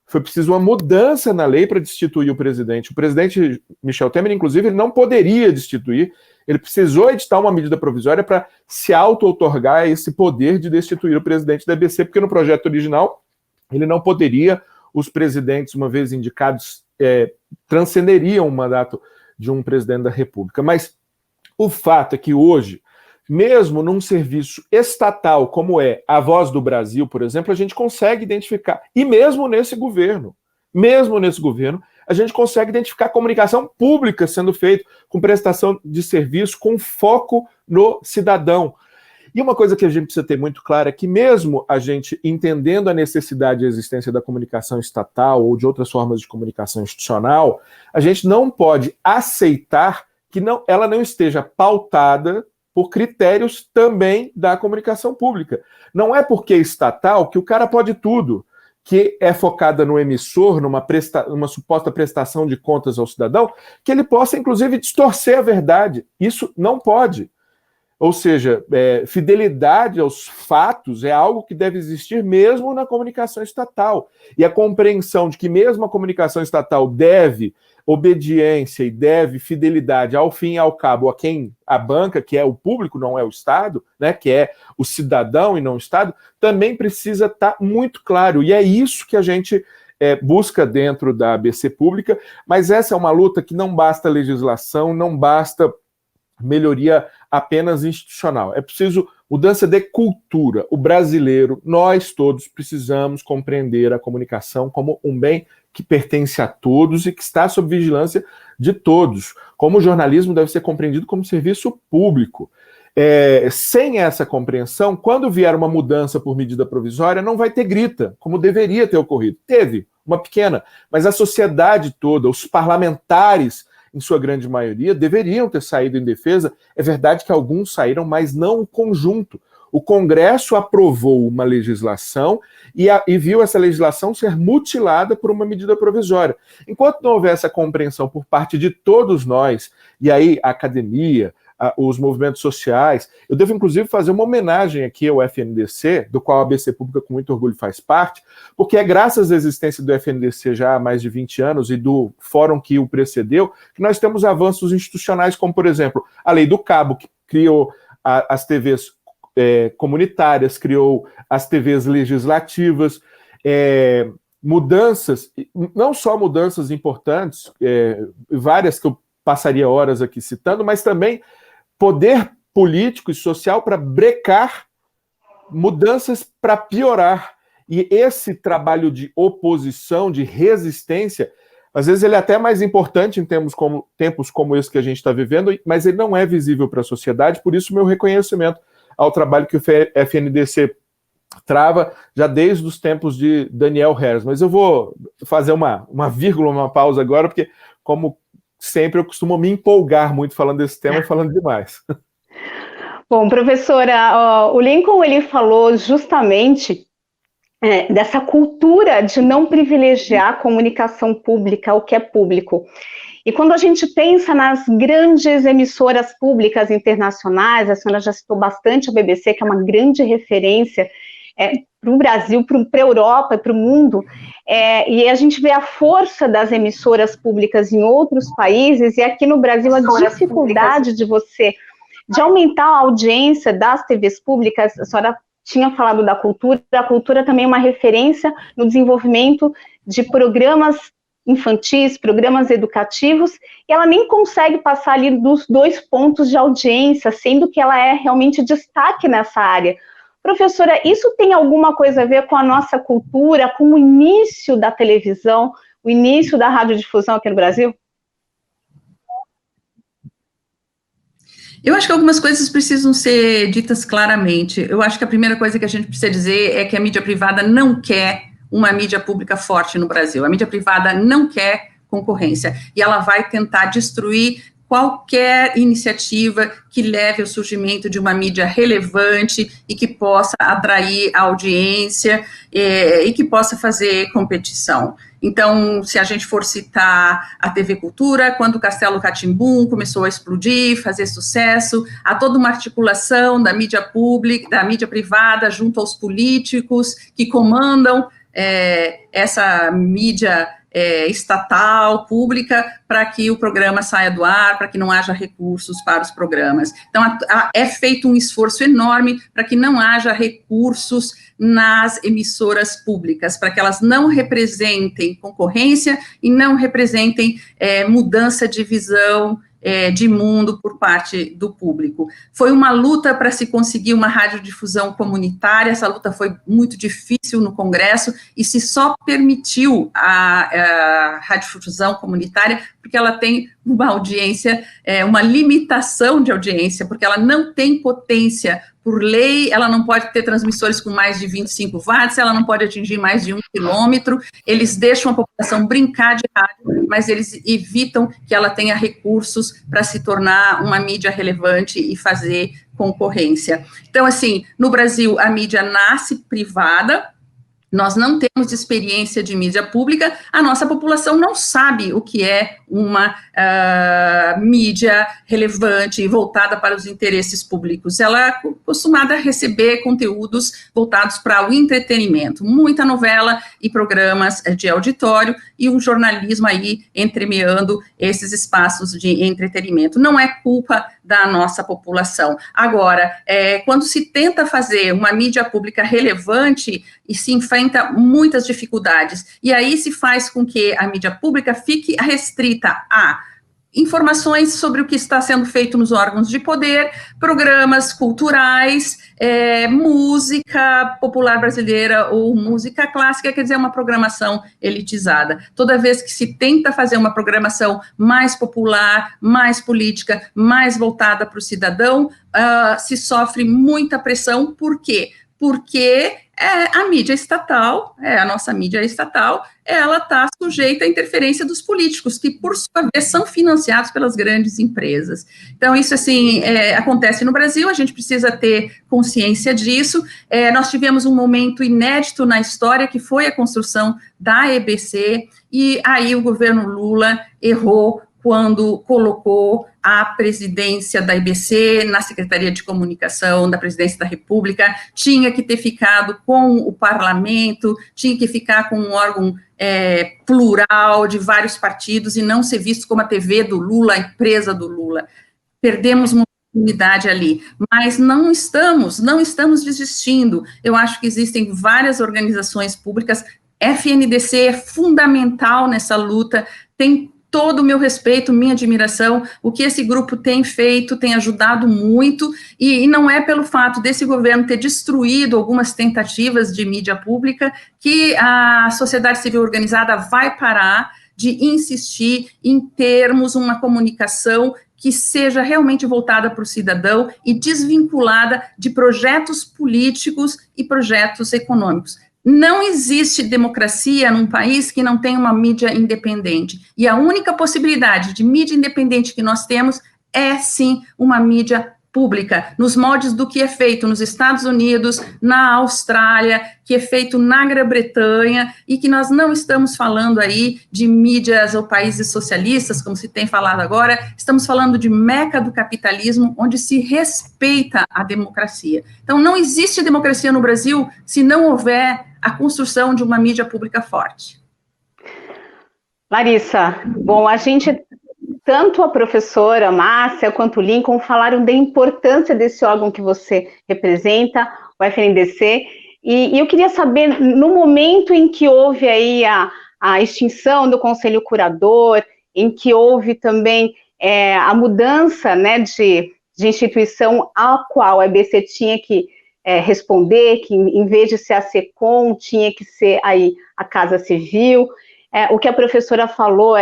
foi preciso uma mudança na lei para destituir o presidente. O presidente Michel Temer, inclusive, ele não poderia destituir, ele precisou editar uma medida provisória para se auto-outorgar esse poder de destituir o presidente da EBC, porque no projeto original ele não poderia, os presidentes, uma vez indicados, transcenderiam o mandato de um presidente da República. Mas o fato é que hoje, mesmo num serviço estatal como é a Voz do Brasil, por exemplo, a gente consegue identificar, e mesmo nesse governo, a gente consegue identificar comunicação pública sendo feita com prestação de serviço, com foco no cidadão. E uma coisa que a gente precisa ter muito clara é que mesmo a gente entendendo a necessidade e a existência da comunicação estatal ou de outras formas de comunicação institucional, a gente não pode aceitar que ela não esteja pautada por critérios também da comunicação pública. Não é porque é estatal que o cara pode tudo, que é focada no emissor, numa suposta prestação de contas ao cidadão, que ele possa, inclusive, distorcer a verdade. Isso não pode. Ou seja, fidelidade aos fatos é algo que deve existir mesmo na comunicação estatal. E a compreensão de que mesmo a comunicação estatal deve obediência e deve fidelidade ao fim e ao cabo a quem a banca, que é o público, não é o Estado, né, que é o cidadão e não o Estado, também precisa estar muito claro. E é isso que a gente busca dentro da ABC Pública, mas essa é uma luta que não basta legislação, não basta melhoria apenas institucional. É preciso mudança de cultura. O brasileiro, nós todos precisamos compreender a comunicação como um bem que pertence a todos e que está sob vigilância de todos. Como o jornalismo deve ser compreendido como serviço público. Sem essa compreensão, quando vier uma mudança por medida provisória, não vai ter grita, como deveria ter ocorrido. Teve, uma pequena, mas a sociedade toda, os parlamentares, em sua grande maioria, deveriam ter saído em defesa. É verdade que alguns saíram, mas não o conjunto. O Congresso aprovou uma legislação e viu essa legislação ser mutilada por uma medida provisória. Enquanto não houver essa compreensão por parte de todos nós, e aí a academia, os movimentos sociais, eu devo inclusive fazer uma homenagem aqui ao FNDC, do qual a ABC Pública com muito orgulho faz parte, porque é graças à existência do FNDC já há mais de 20 anos e do fórum que o precedeu, que nós temos avanços institucionais, como por exemplo, a Lei do Cabo, que criou as TVs comunitárias, criou as TVs legislativas, mudanças, não só mudanças importantes, várias que eu passaria horas aqui citando, mas também poder político e social para brecar mudanças para piorar. E esse trabalho de oposição, de resistência, às vezes ele é até mais importante em tempos como esse que a gente está vivendo, mas ele não é visível para a sociedade, por isso meu reconhecimento ao trabalho que o FNDC trava já desde os tempos de Daniel Harris. Mas eu vou fazer uma vírgula, uma pausa agora, porque como sempre eu costumo me empolgar muito falando desse tema, falando demais. Bom, professora, o Lincoln ele falou justamente dessa cultura de não privilegiar a comunicação pública, o que é público. E quando a gente pensa nas grandes emissoras públicas internacionais, a senhora já citou bastante a BBC, que é uma grande referência para o Brasil, para a Europa e para o mundo, e a gente vê a força das emissoras públicas em outros países, e aqui no Brasil a dificuldade de aumentar a audiência das TVs públicas. A senhora tinha falado da cultura, a cultura também é uma referência no desenvolvimento de programas infantis, programas educativos, e ela nem consegue passar ali dos 2 pontos de audiência, sendo que ela é realmente destaque nessa área. Professora, isso tem alguma coisa a ver com a nossa cultura, com o início da televisão, o início da radiodifusão aqui no Brasil? Eu acho que algumas coisas precisam ser ditas claramente. Eu acho que a primeira coisa que a gente precisa dizer é que a mídia privada não quer uma mídia pública forte no Brasil. A mídia privada não quer concorrência e ela vai tentar destruir qualquer iniciativa que leve ao surgimento de uma mídia relevante e que possa atrair a audiência e que possa fazer competição. Então, se a gente for citar a TV Cultura, quando o Castelo Rá-Tim-Bum começou a explodir, fazer sucesso, há toda uma articulação da mídia pública, da mídia privada junto aos políticos que comandam essa mídia estatal, pública, para que o programa saia do ar, para que não haja recursos para os programas. Então, é feito um esforço enorme para que não haja recursos nas emissoras públicas, para que elas não representem concorrência e não representem mudança de visão de mundo por parte do público. Foi uma luta para se conseguir uma radiodifusão comunitária, essa luta foi muito difícil no Congresso, e se só permitiu a radiodifusão comunitária porque ela tem uma audiência, uma limitação de audiência, porque ela não tem potência por lei, ela não pode ter transmissores com mais de 25 watts, ela não pode atingir mais de 1 quilômetro, eles deixam a população brincar de rádio, mas eles evitam que ela tenha recursos para se tornar uma mídia relevante e fazer concorrência. Então, assim, no Brasil, a mídia nasce privada, nós não temos experiência de mídia pública, a nossa população não sabe o que é uma mídia relevante e voltada para os interesses públicos. Ela é acostumada a receber conteúdos voltados para o entretenimento, muita novela e programas de auditório e um jornalismo aí entremeando esses espaços de entretenimento. Não é culpa da nossa população. Agora, quando se tenta fazer uma mídia pública relevante e se enfrenta muitas dificuldades, e aí se faz com que a mídia pública fique restrita a informações sobre o que está sendo feito nos órgãos de poder, programas culturais, música popular brasileira ou música clássica, quer dizer, uma programação elitizada. Toda vez que se tenta fazer uma programação mais popular, mais política, mais voltada para o cidadão, se sofre muita pressão. Por quê? Porque a mídia estatal, a nossa mídia estatal, ela está sujeita à interferência dos políticos, que, por sua vez, são financiados pelas grandes empresas. Então, isso, assim, acontece no Brasil, a gente precisa ter consciência disso. Nós tivemos um momento inédito na história, que foi a construção da EBC, e aí o governo Lula errou quando colocou a presidência da EBC na Secretaria de Comunicação da Presidência da República. Tinha que ter ficado com o parlamento, tinha que ficar com um órgão plural de vários partidos e não ser visto como a TV do Lula, a empresa do Lula. Perdemos uma oportunidade ali, mas não estamos desistindo. Eu acho que existem várias organizações públicas, FNDC é fundamental nessa luta, tem todo o meu respeito, minha admiração, o que esse grupo tem feito, tem ajudado muito, e não é pelo fato desse governo ter destruído algumas tentativas de mídia pública que a sociedade civil organizada vai parar de insistir em termos uma comunicação que seja realmente voltada para o cidadão e desvinculada de projetos políticos e projetos econômicos. Não existe democracia num país que não tem uma mídia independente. E a única possibilidade de mídia independente que nós temos é, sim, uma mídia pública, nos moldes do que é feito nos Estados Unidos, na Austrália, que é feito na Grã-Bretanha, e que nós não estamos falando aí de mídias ou países socialistas, como se tem falado agora, estamos falando de meca do capitalismo, onde se respeita a democracia. Então, não existe democracia no Brasil se não houver a construção de uma mídia pública forte. Larissa, bom, tanto a professora Márcia quanto o Lincoln falaram da importância desse órgão que você representa, o FNDC, e eu queria saber, no momento em que houve aí a extinção do Conselho Curador, em que houve também a mudança, né, de instituição a qual a EBC tinha que responder, que em vez de ser a SECOM, tinha que ser aí a Casa Civil, o que a professora falou,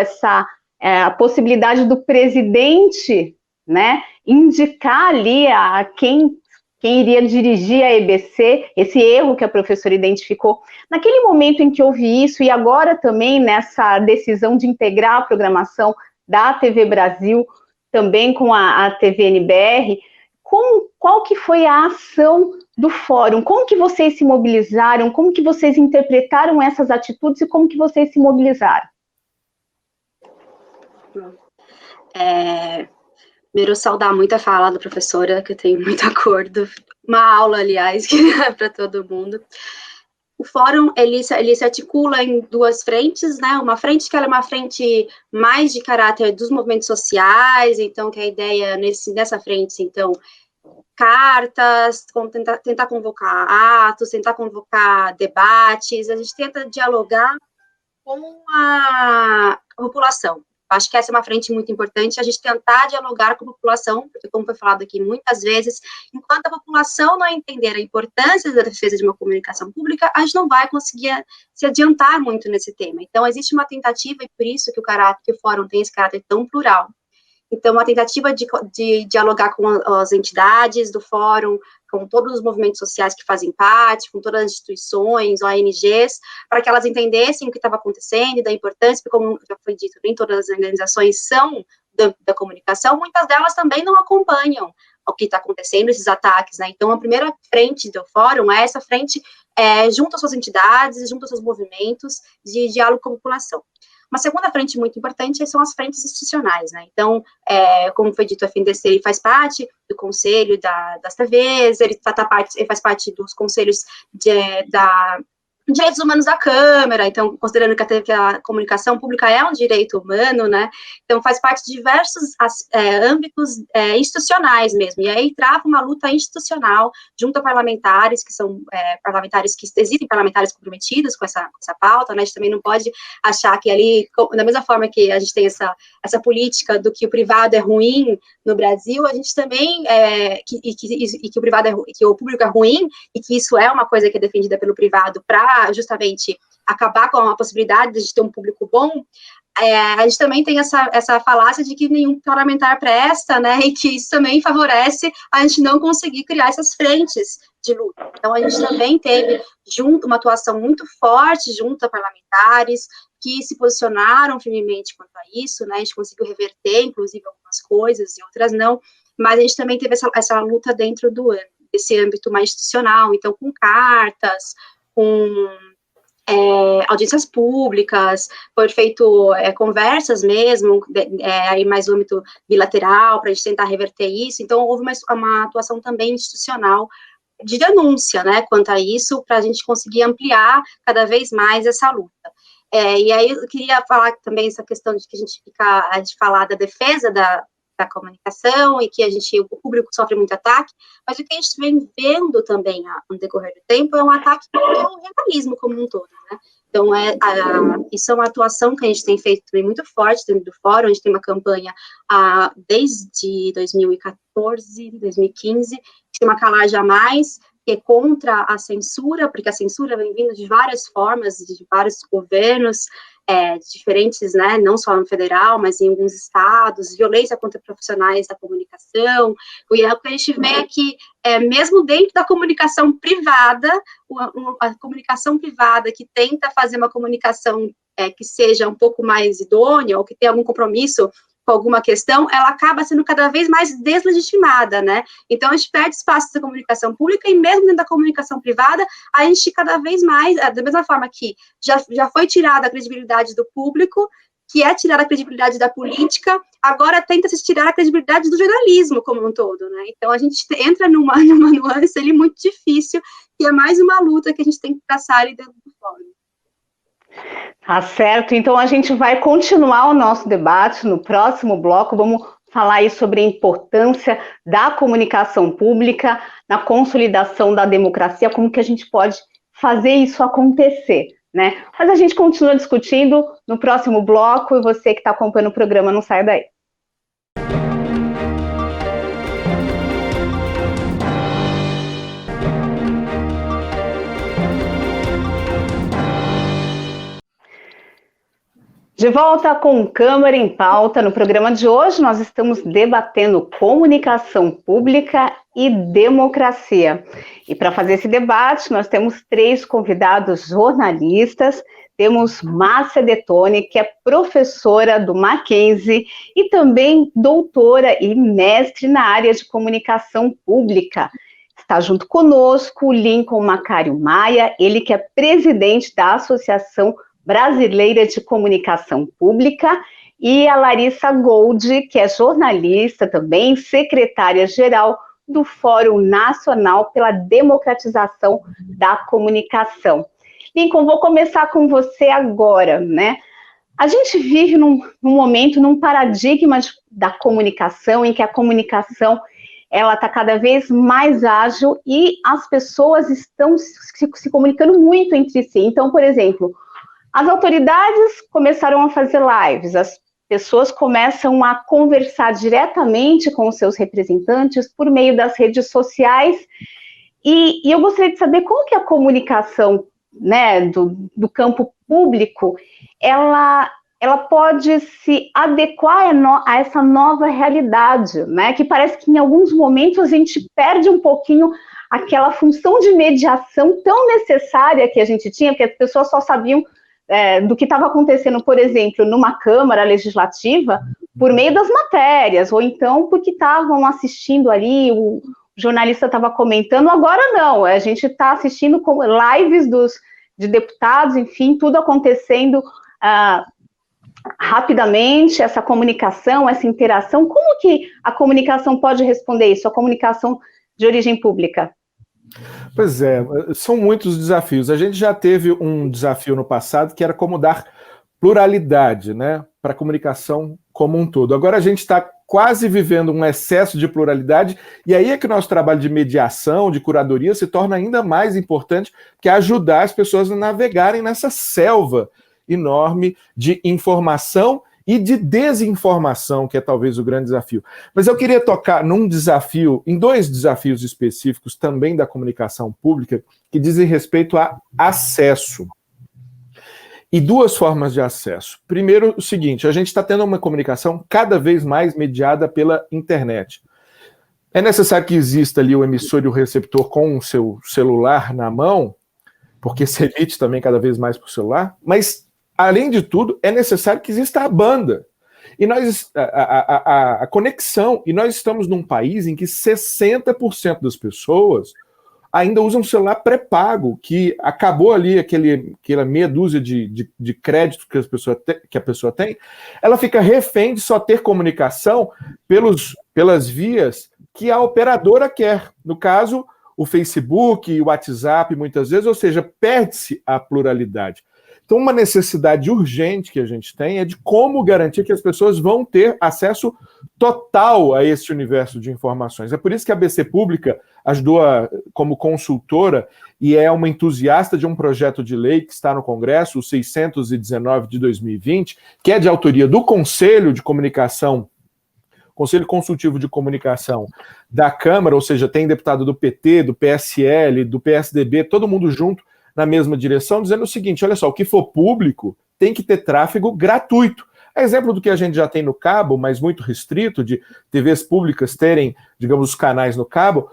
a possibilidade do presidente, né, indicar ali a quem iria dirigir a EBC, esse erro que a professora identificou. Naquele momento em que houve isso, e agora também nessa decisão de integrar a programação da TV Brasil, também com a TVNBR, qual que foi a ação do fórum? Como que vocês se mobilizaram? Como que vocês interpretaram essas atitudes e como que vocês se mobilizaram? Primeiro, saudar muito a fala da professora, que eu tenho muito acordo. Uma aula, aliás, para todo mundo. O fórum, ele se articula em duas frentes, né? Uma frente que ela é uma frente mais de caráter dos movimentos sociais, então, que a ideia nessa frente, então, cartas, tentar convocar atos, tentar convocar debates, a gente tenta dialogar com a população. Acho que essa é uma frente muito importante, a gente tentar dialogar com a população, porque, como foi falado aqui muitas vezes, enquanto a população não entender a importância da defesa de uma comunicação pública, a gente não vai conseguir se adiantar muito nesse tema. Então, existe uma tentativa, e por isso que o fórum tem esse caráter tão plural. Então, uma tentativa de dialogar com as entidades do fórum, com todos os movimentos sociais que fazem parte, com todas as instituições, ONGs, para que elas entendessem o que estava acontecendo e da importância, porque, como já foi dito, nem todas as organizações são da comunicação, muitas delas também não acompanham o que está acontecendo, esses ataques, né? Então, a primeira frente do fórum é essa frente junto às suas entidades, junto aos seus movimentos de diálogo com a população. Uma segunda frente muito importante são as frentes institucionais, né? Então, como foi dito, a FNDC ele faz parte do conselho das TVs, ele faz parte dos conselhos direitos humanos da Câmara, então, considerando que a comunicação pública é um direito humano, né, então faz parte de diversos âmbitos institucionais mesmo, e aí trava uma luta institucional junto a parlamentares, que são parlamentares que existem parlamentares comprometidos com essa pauta, né, a gente também não pode achar que ali, da mesma forma que a gente tem essa política do que o privado é ruim no Brasil, a gente também, que o privado que o público é ruim, e que isso é uma coisa que é defendida pelo privado para justamente acabar com a possibilidade de ter um público bom, a gente também tem essa falácia de que nenhum parlamentar presta, né, e que isso também favorece a gente não conseguir criar essas frentes de luta. Então, a gente também teve uma atuação muito forte junto a parlamentares que se posicionaram firmemente quanto a isso, né, a gente conseguiu reverter, inclusive, algumas coisas e outras não, mas a gente também teve essa luta dentro desse âmbito mais institucional, então, com cartas, com audiências públicas, foi feito conversas mesmo, aí mais no âmbito bilateral, para a gente tentar reverter isso, então houve uma atuação também institucional de denúncia, né, quanto a isso, para a gente conseguir ampliar cada vez mais essa luta. E aí eu queria falar também essa questão de que a gente falar da defesa da comunicação e que o público sofre muito ataque, mas o que a gente vem vendo também no decorrer do tempo é um ataque ao jornalismo como um todo, né? Então, isso é uma atuação que a gente tem feito também muito forte dentro do fórum, a gente tem uma campanha desde 2014, 2015, tem uma Calar Jamais, que é contra a censura, porque a censura vem vindo de várias formas, de vários governos, diferentes, né, não só no federal, mas em alguns estados, violência contra profissionais da comunicação, e o que a gente vê é que, mesmo dentro da comunicação privada, a comunicação privada que tenta fazer uma comunicação que seja um pouco mais idônea, ou que tenha algum compromisso com alguma questão, ela acaba sendo cada vez mais deslegitimada, né? Então, a gente perde espaço da comunicação pública e mesmo dentro da comunicação privada, a gente cada vez mais, da mesma forma que já foi tirada a credibilidade do público, que é tirar a credibilidade da política, agora tenta-se tirar a credibilidade do jornalismo como um todo, né? Então, a gente entra numa nuance ali muito difícil, que é mais uma luta que a gente tem que traçar ali dentro do fórum. Tá certo, então a gente vai continuar o nosso debate no próximo bloco, vamos falar aí sobre a importância da comunicação pública, na consolidação da democracia, como que a gente pode fazer isso acontecer, né? Mas a gente continua discutindo no próximo bloco, e você que está acompanhando o programa, não sai daí. De volta com Câmara em Pauta. No programa de hoje, nós estamos debatendo comunicação pública e democracia. E para fazer esse debate, nós temos 3 convidados jornalistas. Temos Márcia Detoni, que é professora do Mackenzie e também doutora e mestre na área de comunicação pública. Está junto conosco o Lincoln Macário Maia, ele que é presidente da Associação Brasileira de Comunicação Pública, e a Larissa Gold, que é jornalista também, secretária-geral do Fórum Nacional pela Democratização da Comunicação. Lincoln, vou começar com você agora, né? A gente vive num momento, num paradigma da comunicação, em que a comunicação ela está cada vez mais ágil e as pessoas estão se comunicando muito entre si. Então, por exemplo, as autoridades começaram a fazer lives, as pessoas começam a conversar diretamente com os seus representantes por meio das redes sociais, e eu gostaria de saber como que a comunicação, né, do campo público, ela pode se adequar a essa nova realidade, né, que parece que em alguns momentos a gente perde um pouquinho aquela função de mediação tão necessária que a gente tinha, porque as pessoas só sabiam do que estava acontecendo, por exemplo, numa Câmara Legislativa, por meio das matérias, ou então porque estavam assistindo ali, o jornalista estava comentando. Agora não, a gente está assistindo lives de deputados, enfim, tudo acontecendo rapidamente, essa comunicação, essa interação. Como que a comunicação pode responder isso, a comunicação de origem pública? Pois é, são muitos desafios. A gente já teve um desafio no passado que era como dar pluralidade, né, para a comunicação como um todo. Agora a gente está quase vivendo um excesso de pluralidade, e aí é que o nosso trabalho de mediação, de curadoria, se torna ainda mais importante, que é ajudar as pessoas a navegarem nessa selva enorme de informação e de desinformação, que é talvez o grande desafio. Mas eu queria tocar num desafio, em dois desafios específicos também da comunicação pública, que dizem respeito a acesso. E duas formas de acesso. Primeiro, o seguinte, a gente está tendo uma comunicação cada vez mais mediada pela internet. É necessário que exista ali o emissor e o receptor com o seu celular na mão, porque se emite também cada vez mais por celular, mas, além de tudo, é necessário que exista a banda. E nós, a conexão, e nós estamos num país em que 60% das pessoas ainda usam um celular pré-pago, que acabou ali aquela meia dúzia de crédito que a pessoa tem, ela fica refém de só ter comunicação pelas vias que a operadora quer. No caso, o Facebook, o WhatsApp, muitas vezes, ou seja, perde-se a pluralidade. Então, uma necessidade urgente que a gente tem é de como garantir que as pessoas vão ter acesso total a esse universo de informações. É por isso que a ABC Pública ajudou como consultora e é uma entusiasta de um projeto de lei que está no Congresso, o 619 de 2020, que é de autoria do Conselho de Comunicação, Conselho Consultivo de Comunicação da Câmara, ou seja, tem deputado do PT, do PSL, do PSDB, todo mundo junto na mesma direção, dizendo o seguinte, olha só, o que for público tem que ter tráfego gratuito. É exemplo do que a gente já tem no cabo, mas muito restrito, de TVs públicas terem, digamos, os canais no cabo.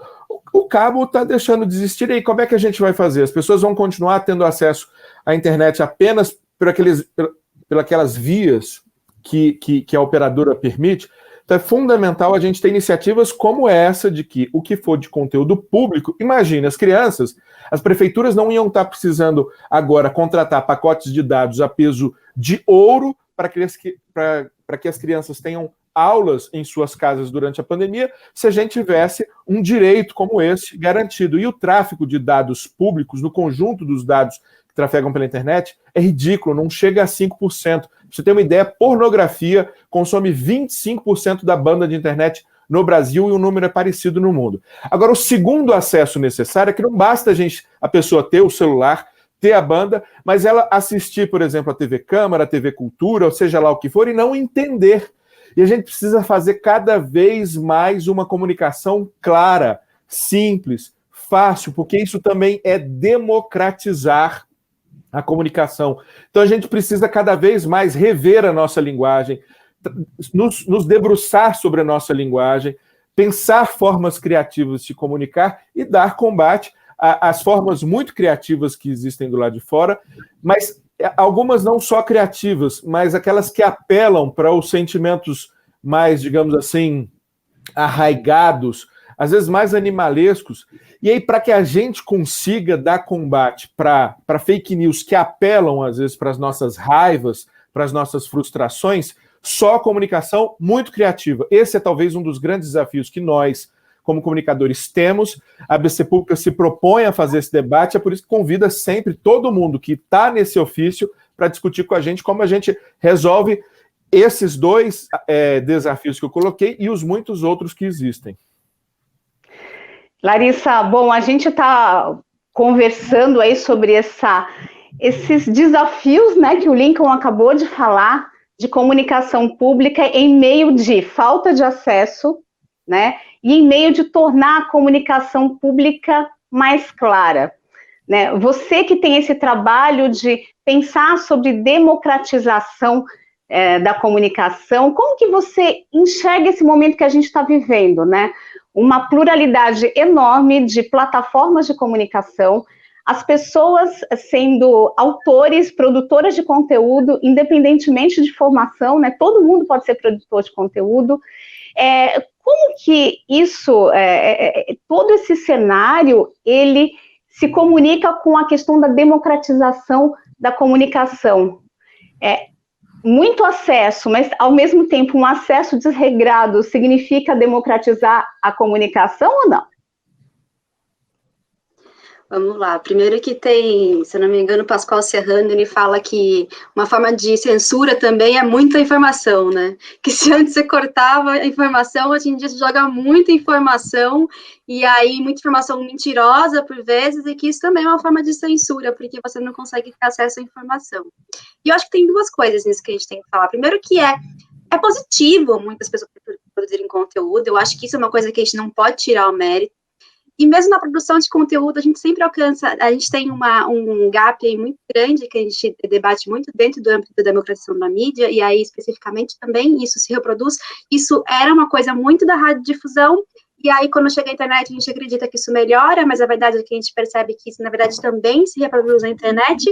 O cabo está deixando de existir, e aí como é que a gente vai fazer? As pessoas vão continuar tendo acesso à internet apenas por aquelas vias que a operadora permite? Então é fundamental a gente ter iniciativas como essa, de que o que for de conteúdo público, imagine, as crianças, as prefeituras não iam estar precisando agora contratar pacotes de dados a peso de ouro para que as crianças tenham aulas em suas casas durante a pandemia, se a gente tivesse um direito como esse garantido. E o tráfego de dados públicos, no conjunto dos dados que trafegam pela internet, é ridículo, não chega a 5%. Pra você ter uma ideia, pornografia consome 25% da banda de internet no Brasil e o número é parecido no mundo. Agora, o segundo acesso necessário é que não basta a pessoa ter o celular, ter a banda, mas ela assistir, por exemplo, a TV Câmara, a TV Cultura, ou seja lá o que for, e não entender. E a gente precisa fazer cada vez mais uma comunicação clara, simples, fácil, porque isso também é democratizar a comunicação. Então a gente precisa cada vez mais rever a nossa linguagem, nos debruçar sobre a nossa linguagem, pensar formas criativas de se comunicar e dar combate às formas muito criativas que existem do lado de fora, mas algumas não só criativas, mas aquelas que apelam para os sentimentos mais, digamos assim, arraigados, às vezes mais animalescos. E aí, para que a gente consiga dar combate para fake news que apelam, às vezes, para as nossas raivas, para as nossas frustrações, só comunicação muito criativa. Esse é talvez um dos grandes desafios que nós, como comunicadores, temos. A ABC Pública se propõe a fazer esse debate, é por isso que convida sempre todo mundo que está nesse ofício para discutir com a gente como a gente resolve esses dois desafios que eu coloquei e os muitos outros que existem. Larissa, bom, a gente está conversando aí sobre esses desafios, né, que o Lincoln acabou de falar, de comunicação pública em meio de falta de acesso, né, e em meio de tornar a comunicação pública mais clara, né? Você que tem esse trabalho de pensar sobre democratização da comunicação, como que você enxerga esse momento que a gente está vivendo, né? Uma pluralidade enorme de plataformas de comunicação, as pessoas sendo autores, produtoras de conteúdo, independentemente de formação, né? Todo mundo pode ser produtor de conteúdo. Como que isso, todo esse cenário, ele se comunica com a questão da democratização da comunicação? Muito acesso, mas ao mesmo tempo um acesso desregrado significa democratizar a comunicação ou não? Vamos lá. Primeiro que tem, se eu não me engano, Pascoal Serrano, ele fala que uma forma de censura também é muita informação, né? Que se antes você cortava a informação, hoje em dia você joga muita informação, e aí muita informação mentirosa, por vezes, e que isso também é uma forma de censura, porque você não consegue ter acesso à informação. E eu acho que tem duas coisas nisso que a gente tem que falar. Primeiro que é positivo muitas pessoas produzirem conteúdo, eu acho que isso é uma coisa que a gente não pode tirar o mérito. E mesmo na produção de conteúdo, a gente sempre alcança, a gente tem um gap aí muito grande, que a gente debate muito dentro do âmbito da democratização da mídia, e aí, especificamente, também isso se reproduz. Isso era uma coisa muito da radiodifusão, e aí, quando chega a internet, a gente acredita que isso melhora, mas a verdade é que a gente percebe que isso, na verdade, também se reproduz na internet,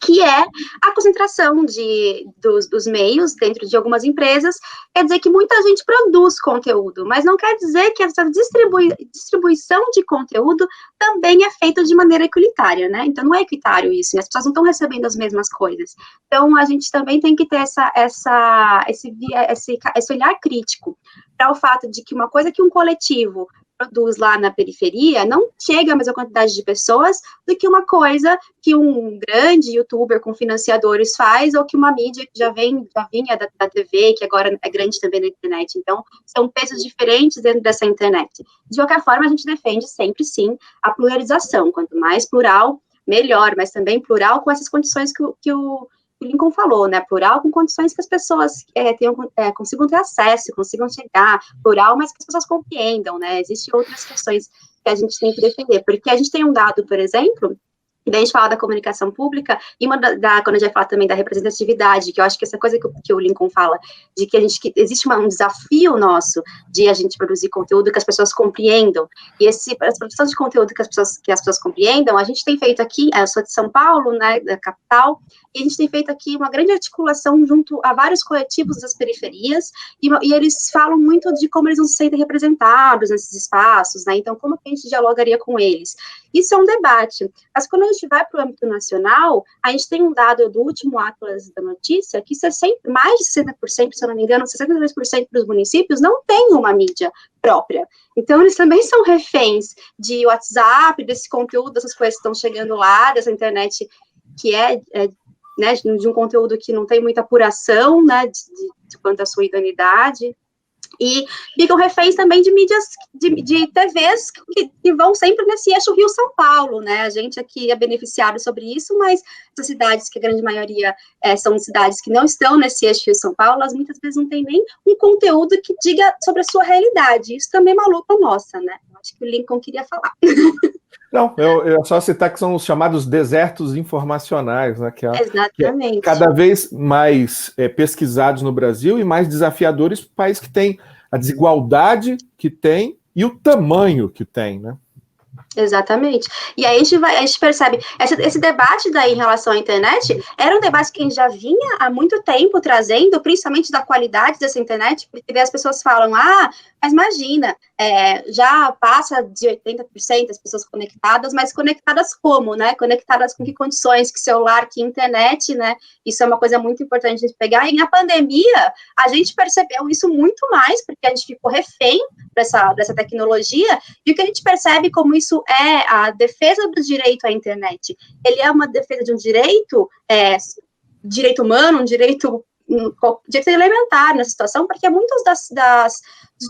que é a concentração dos meios dentro de algumas empresas. Quer dizer que muita gente produz conteúdo, mas não quer dizer que essa distribuição de conteúdo também é feita de maneira equilitária, né? Então, não é equitário isso, né? As pessoas não estão recebendo as mesmas coisas. Então, a gente também tem que ter esse olhar crítico para o fato de que uma coisa que um coletivo produz lá na periferia, não chega a mesma quantidade de pessoas do que uma coisa que um grande youtuber com financiadores faz, ou que uma mídia que já vinha da TV, que agora é grande também na internet. Então, são pesos diferentes dentro dessa internet. De qualquer forma, a gente defende sempre, sim, a pluralização. Quanto mais plural, melhor, mas também plural com essas condições que o Lincoln falou, né, plural com condições que as pessoas consigam ter acesso, consigam chegar, plural, mas que as pessoas compreendam, né, existem outras questões que a gente tem que defender, porque a gente tem um dado, por exemplo, e daí a gente fala da comunicação pública, e quando a gente vai falar também da representatividade, que eu acho que essa coisa que o Lincoln fala, de que existe um desafio nosso de a gente produzir conteúdo que as pessoas compreendam, e a produção de conteúdo que as pessoas compreendam, a gente tem feito aqui, eu sou de São Paulo, né, da capital, e a gente tem feito aqui uma grande articulação junto a vários coletivos das periferias, e eles falam muito de como eles não se sentem representados nesses espaços, né, então como que a gente dialogaria com eles? Isso é um debate, mas quando a gente vai para o âmbito nacional, a gente tem um dado do último Atlas da Notícia, que mais de 60%, se eu não me engano, 62% dos municípios não têm uma mídia própria. Então, eles também são reféns de WhatsApp, desse conteúdo, dessas coisas que estão chegando lá, dessa internet que né, de um conteúdo que não tem muita apuração, né, de quanto à sua idoneidade. E ficam reféns também de mídias, de TVs que vão sempre nesse eixo Rio-São Paulo, né, a gente aqui é beneficiado sobre isso, mas essas cidades, que a grande maioria são cidades que não estão nesse eixo Rio-São Paulo, elas muitas vezes não têm nem um conteúdo que diga sobre a sua realidade, isso também é uma luta nossa, né, acho que o Lincoln queria falar. Não, eu só citar que são os chamados desertos informacionais, né, que é cada vez mais pesquisados no Brasil e mais desafiadores para o país que tem a desigualdade que tem e o tamanho que tem, né? Exatamente. E aí a gente percebe, esse debate daí em relação à internet, era um debate que a gente já vinha há muito tempo trazendo, principalmente da qualidade dessa internet, porque as pessoas falam, mas imagina, já passa de 80% das pessoas conectadas, mas conectadas como, né? Conectadas com que condições, que celular, que internet, né? Isso é uma coisa muito importante de pegar, e na pandemia, a gente percebeu isso muito mais, porque a gente ficou refém dessa tecnologia, e o que a gente percebe como isso é a defesa do direito à internet. Ele é uma defesa de um direito humano, um direito elementar na situação, porque muitas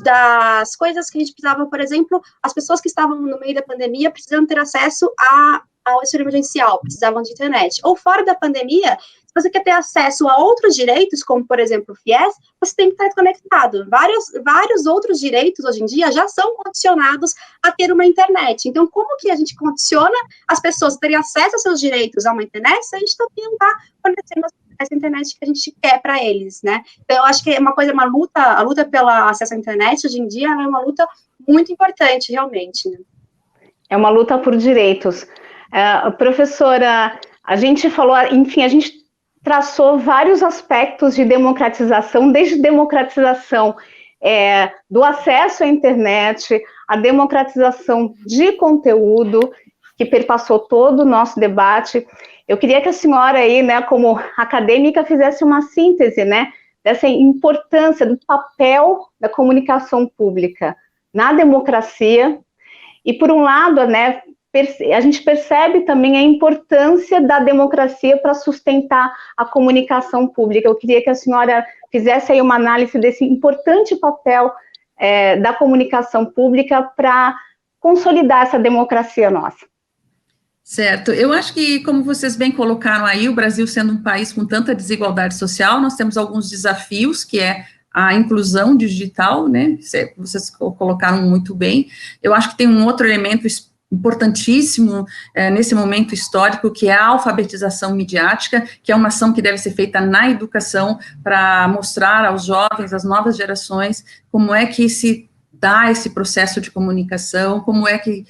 das coisas que a gente precisava, por exemplo, as pessoas que estavam no meio da pandemia precisam ter acesso ao auxílio emergencial, precisavam de internet. Ou fora da pandemia, se você quer ter acesso a outros direitos, como, por exemplo, o FIES, você tem que estar conectado. Vários outros direitos, hoje em dia, já são condicionados a ter uma internet. Então, como que a gente condiciona as pessoas a terem acesso aos seus direitos a uma internet se a gente também não está fornecendo essa internet que a gente quer para eles, né? Então, eu acho que é uma luta, a luta pelo acesso à internet, hoje em dia, é uma luta muito importante, realmente. Né? É uma luta por direitos. Professora, a gente falou, enfim, a gente traçou vários aspectos de democratização, desde democratização do acesso à internet, a democratização de conteúdo, que perpassou todo o nosso debate. Eu queria que a senhora aí, né, como acadêmica, fizesse uma síntese, né, dessa importância do papel da comunicação pública na democracia, e por um lado, né, a gente percebe também a importância da democracia para sustentar a comunicação pública. Eu queria que a senhora fizesse aí uma análise desse importante papel da comunicação pública para consolidar essa democracia nossa. Certo, eu acho que, como vocês bem colocaram aí, o Brasil sendo um país com tanta desigualdade social, nós temos alguns desafios, que é a inclusão digital, né, vocês colocaram muito bem. Eu acho que tem um outro elemento importantíssimo nesse momento histórico, que é a alfabetização midiática, que é uma ação que deve ser feita na educação, para mostrar aos jovens, às novas gerações, como é que se dá esse processo de comunicação, como é que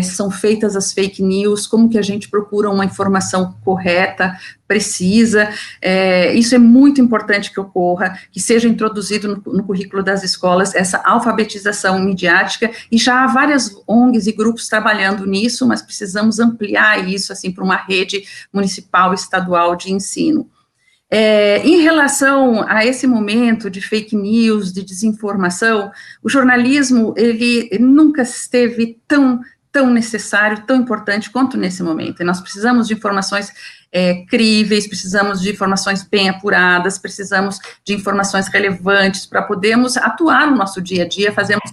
são feitas as fake news, como que a gente procura uma informação correta, precisa. Isso é muito importante que ocorra, que seja introduzido no currículo das escolas, essa alfabetização midiática, e já há várias ONGs e grupos trabalhando nisso, mas precisamos ampliar isso, assim, para uma rede municipal, estadual de ensino. Em relação a esse momento de fake news, de desinformação, o jornalismo, ele nunca esteve tão necessário, tão importante quanto nesse momento. E nós precisamos de informações críveis, precisamos de informações bem apuradas, precisamos de informações relevantes para podermos atuar no nosso dia a dia, fazermos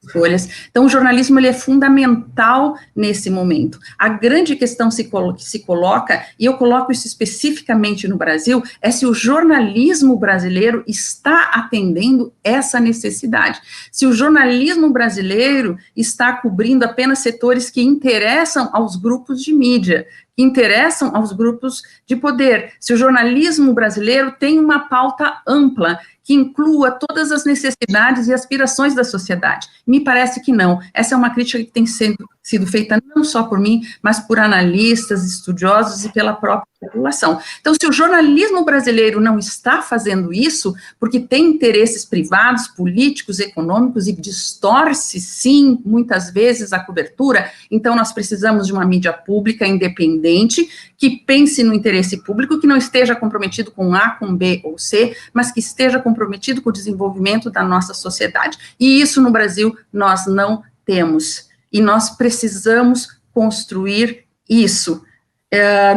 escolhas. Então, o jornalismo, ele é fundamental nesse momento. A grande questão que se coloca, e eu coloco isso especificamente no Brasil, é se o jornalismo brasileiro está atendendo essa necessidade. Se o jornalismo brasileiro está cobrindo apenas setores que interessam aos grupos de mídia, que interessam aos grupos de poder. Se o jornalismo brasileiro tem uma pauta ampla, que inclua todas as necessidades e aspirações da sociedade. Me parece que não. Essa é uma crítica que tem sido feita não só por mim, mas por analistas, estudiosos e pela própria população. Então, se o jornalismo brasileiro não está fazendo isso, porque tem interesses privados, políticos, econômicos, e distorce, sim, muitas vezes a cobertura, então nós precisamos de uma mídia pública independente, que pense no interesse público, que não esteja comprometido com A, com B ou C, mas que esteja comprometido com o desenvolvimento da nossa sociedade. E isso no Brasil nós não temos. E nós precisamos construir isso.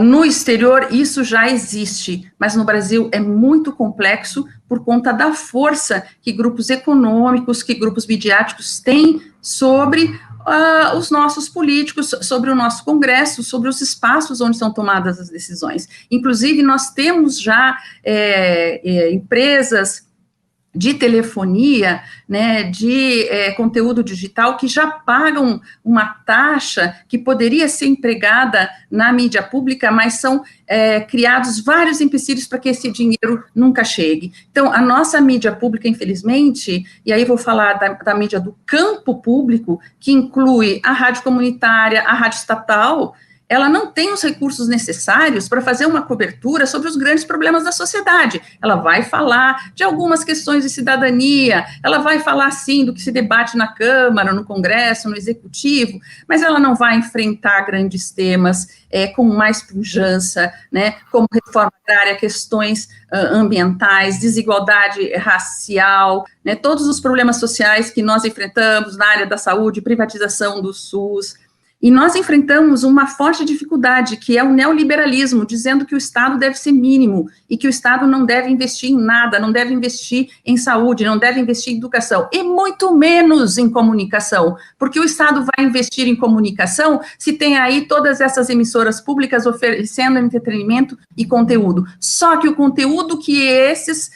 No exterior isso já existe, mas no Brasil é muito complexo por conta da força que grupos econômicos, que grupos midiáticos têm sobre os nossos políticos, sobre o nosso Congresso, sobre os espaços onde são tomadas as decisões. Inclusive, nós temos já empresas de telefonia, né, de conteúdo digital, que já pagam uma taxa que poderia ser empregada na mídia pública, mas são criados vários empecilhos para que esse dinheiro nunca chegue. Então, a nossa mídia pública, infelizmente, e aí vou falar da mídia do campo público, que inclui a rádio comunitária, a rádio estatal, ela não tem os recursos necessários para fazer uma cobertura sobre os grandes problemas da sociedade. Ela vai falar de algumas questões de cidadania, ela vai falar, sim, do que se debate na Câmara, no Congresso, no Executivo, mas ela não vai enfrentar grandes temas com mais pujança, né, como reforma agrária, questões ambientais, desigualdade racial, né, todos os problemas sociais que nós enfrentamos na área da saúde, privatização do SUS. E nós enfrentamos uma forte dificuldade, que é o neoliberalismo, dizendo que o Estado deve ser mínimo, e que o Estado não deve investir em nada, não deve investir em saúde, não deve investir em educação, e muito menos em comunicação, porque o Estado vai investir em comunicação se tem aí todas essas emissoras públicas oferecendo entretenimento e conteúdo. Só que o conteúdo que esses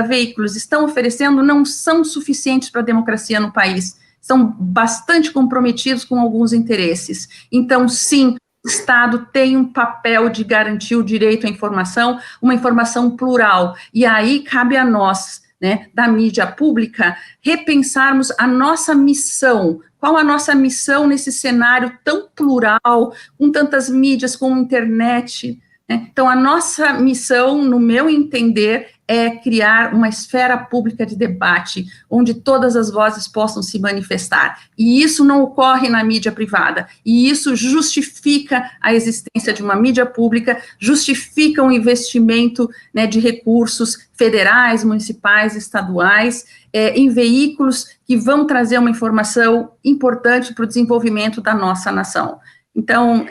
veículos estão oferecendo não são suficientes para a democracia no país, são bastante comprometidos com alguns interesses. Então, sim, o Estado tem um papel de garantir o direito à informação, uma informação plural, e aí cabe a nós, né, da mídia pública, repensarmos a nossa missão. Qual a nossa missão nesse cenário tão plural, com tantas mídias, com a internet, né? Então, a nossa missão, no meu entender, é criar uma esfera pública de debate, onde todas as vozes possam se manifestar, e isso não ocorre na mídia privada, e isso justifica a existência de uma mídia pública, justifica um investimento, né, de recursos federais, municipais, estaduais, em veículos que vão trazer uma informação importante para o desenvolvimento da nossa nação. Então,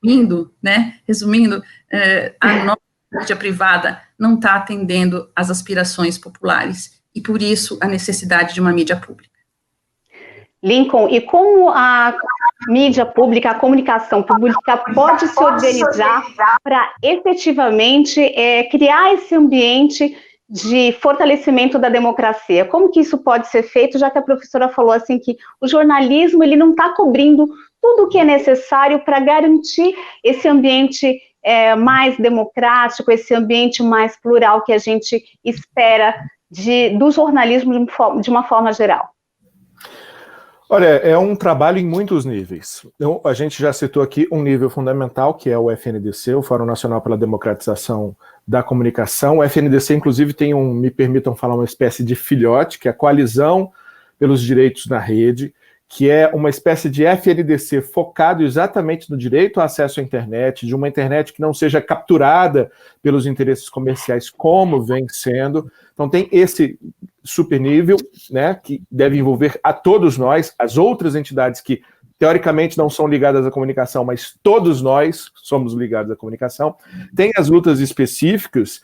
resumindo, a nossa mídia privada não está atendendo às aspirações populares, e por isso a necessidade de uma mídia pública. Lincoln, e como a mídia pública, a comunicação pública pode se organizar para efetivamente criar esse ambiente de fortalecimento da democracia? Como que isso pode ser feito, já que a professora falou assim que o jornalismo ele não está cobrindo tudo o que é necessário para garantir esse ambiente mais democrático, esse ambiente mais plural que a gente espera do jornalismo de uma forma geral? Olha, é um trabalho em muitos níveis. Então, a gente já citou aqui um nível fundamental, que é o FNDC, o Fórum Nacional pela Democratização da Comunicação. O FNDC, inclusive, tem me permitam falar, uma espécie de filhote, que é a Coalizão pelos Direitos na Rede, que é uma espécie de FNDC focado exatamente no direito ao acesso à internet, de uma internet que não seja capturada pelos interesses comerciais, como vem sendo. Então tem esse supernível, né, que deve envolver a todos nós, as outras entidades que teoricamente não são ligadas à comunicação, mas todos nós somos ligados à comunicação. Tem as lutas específicas,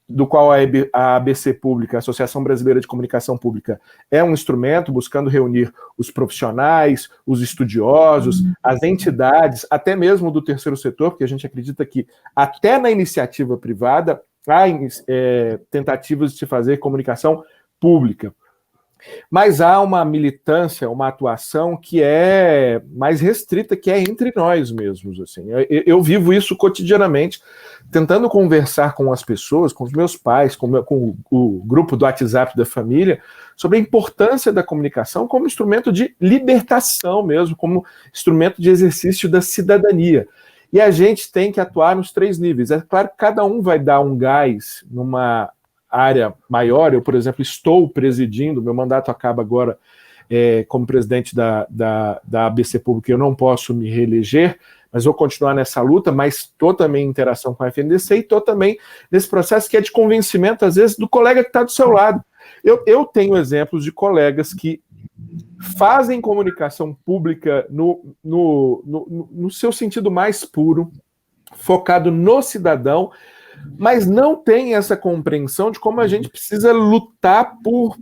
do qual a ABC Pública, a Associação Brasileira de Comunicação Pública, é um instrumento buscando reunir os profissionais, os estudiosos, as entidades, até mesmo do terceiro setor, porque a gente acredita que até na iniciativa privada há tentativas de se fazer comunicação pública. Mas há uma militância, uma atuação que é mais restrita, que é entre nós mesmos. Assim. Eu vivo isso cotidianamente, tentando conversar com as pessoas, com os meus pais, com o grupo do WhatsApp da família, sobre a importância da comunicação como instrumento de libertação mesmo, como instrumento de exercício da cidadania. E a gente tem que atuar nos 3 níveis. É claro que cada um vai dar um gás numa área maior. Eu, por exemplo, estou presidindo, meu mandato acaba agora como presidente da ABC Pública, eu não posso me reeleger, mas vou continuar nessa luta, mas estou também em interação com a FNDC e estou também nesse processo que é de convencimento, às vezes, do colega que está do seu lado. Eu tenho exemplos de colegas que fazem comunicação pública no seu sentido mais puro, focado no cidadão, mas não tem essa compreensão de como a gente precisa lutar por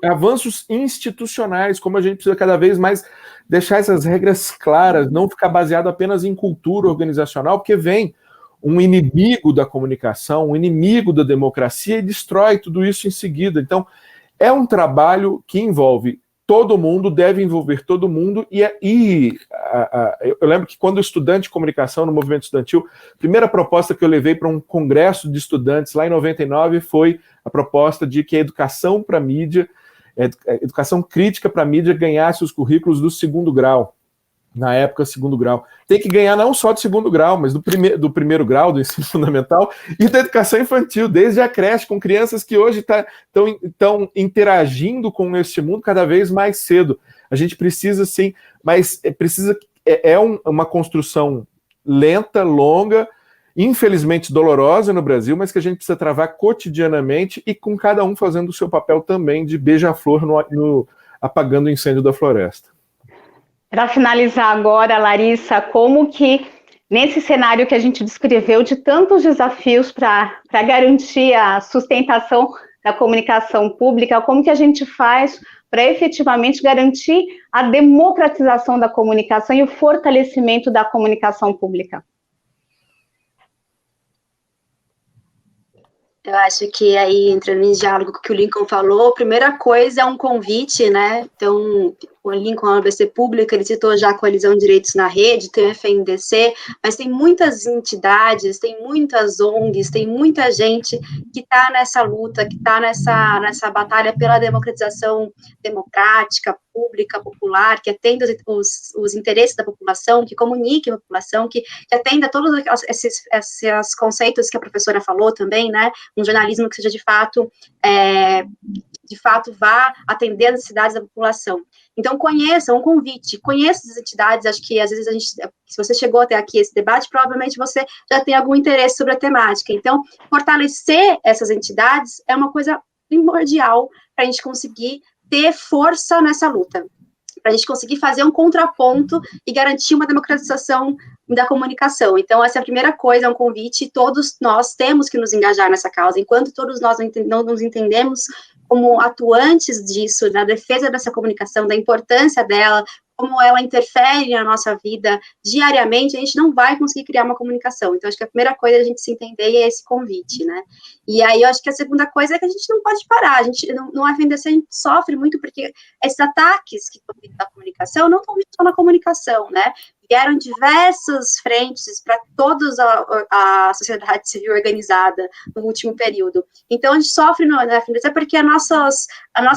avanços institucionais, como a gente precisa cada vez mais deixar essas regras claras, não ficar baseado apenas em cultura organizacional, porque vem um inimigo da comunicação, um inimigo da democracia e destrói tudo isso em seguida. Então, é um trabalho que envolve todo mundo, deve envolver todo mundo, eu lembro que quando estudante de comunicação no movimento estudantil, a primeira proposta que eu levei para um congresso de estudantes lá em 99 foi a proposta de que a educação para mídia, a educação crítica para mídia ganhasse os currículos do 2º grau. Na época, 2º grau. Tem que ganhar não só do 2º grau, mas do primeiro grau, do ensino fundamental, e da educação infantil, desde a creche, com crianças que hoje estão interagindo com este mundo cada vez mais cedo. A gente precisa, sim, mas uma construção lenta, longa, infelizmente dolorosa no Brasil, mas que a gente precisa travar cotidianamente e com cada um fazendo o seu papel também de beija-flor apagando o incêndio da floresta. Para finalizar agora, Larissa, como que, nesse cenário que a gente descreveu de tantos desafios para garantir a sustentação da comunicação pública, como que a gente faz para efetivamente garantir a democratização da comunicação e o fortalecimento da comunicação pública? Eu acho que aí, entrando em diálogo com o que o Lincoln falou, a primeira coisa é um convite, né? Então, o Lincoln, a ABC Pública, ele citou já a Coalizão de Direitos na Rede, tem o FNDC, mas tem muitas entidades, tem muitas ONGs, tem muita gente que está nessa luta, que está nessa batalha pela democratização democrática, pública, popular, que atenda os interesses da população, que comunique a população, que atenda todos esses conceitos que a professora falou também, né? Um jornalismo que seja de fato vá atender as necessidades da população. Então, conheça essas entidades. Acho que, às vezes, se você chegou até aqui esse debate, provavelmente você já tem algum interesse sobre a temática. Então, fortalecer essas entidades é uma coisa primordial para a gente conseguir ter força nessa luta. para a gente conseguir fazer um contraponto e garantir uma democratização da comunicação. Então, essa é a primeira coisa, é um convite, todos nós temos que nos engajar nessa causa, enquanto todos nós não nos entendemos como atuantes disso, na defesa dessa comunicação, da importância dela, como ela interfere na nossa vida diariamente, a gente não vai conseguir criar uma comunicação. Então, acho que a primeira coisa é a gente se entender é esse convite, né? E aí, eu acho que a segunda coisa é que a gente não pode parar, a gente não FNDC, a gente sofre muito, porque esses ataques que estão vindo da comunicação não estão vindo só na comunicação, né? Vieram diversas frentes para toda a sociedade civil organizada no último período. Então, a gente sofre na FNDC porque as nossas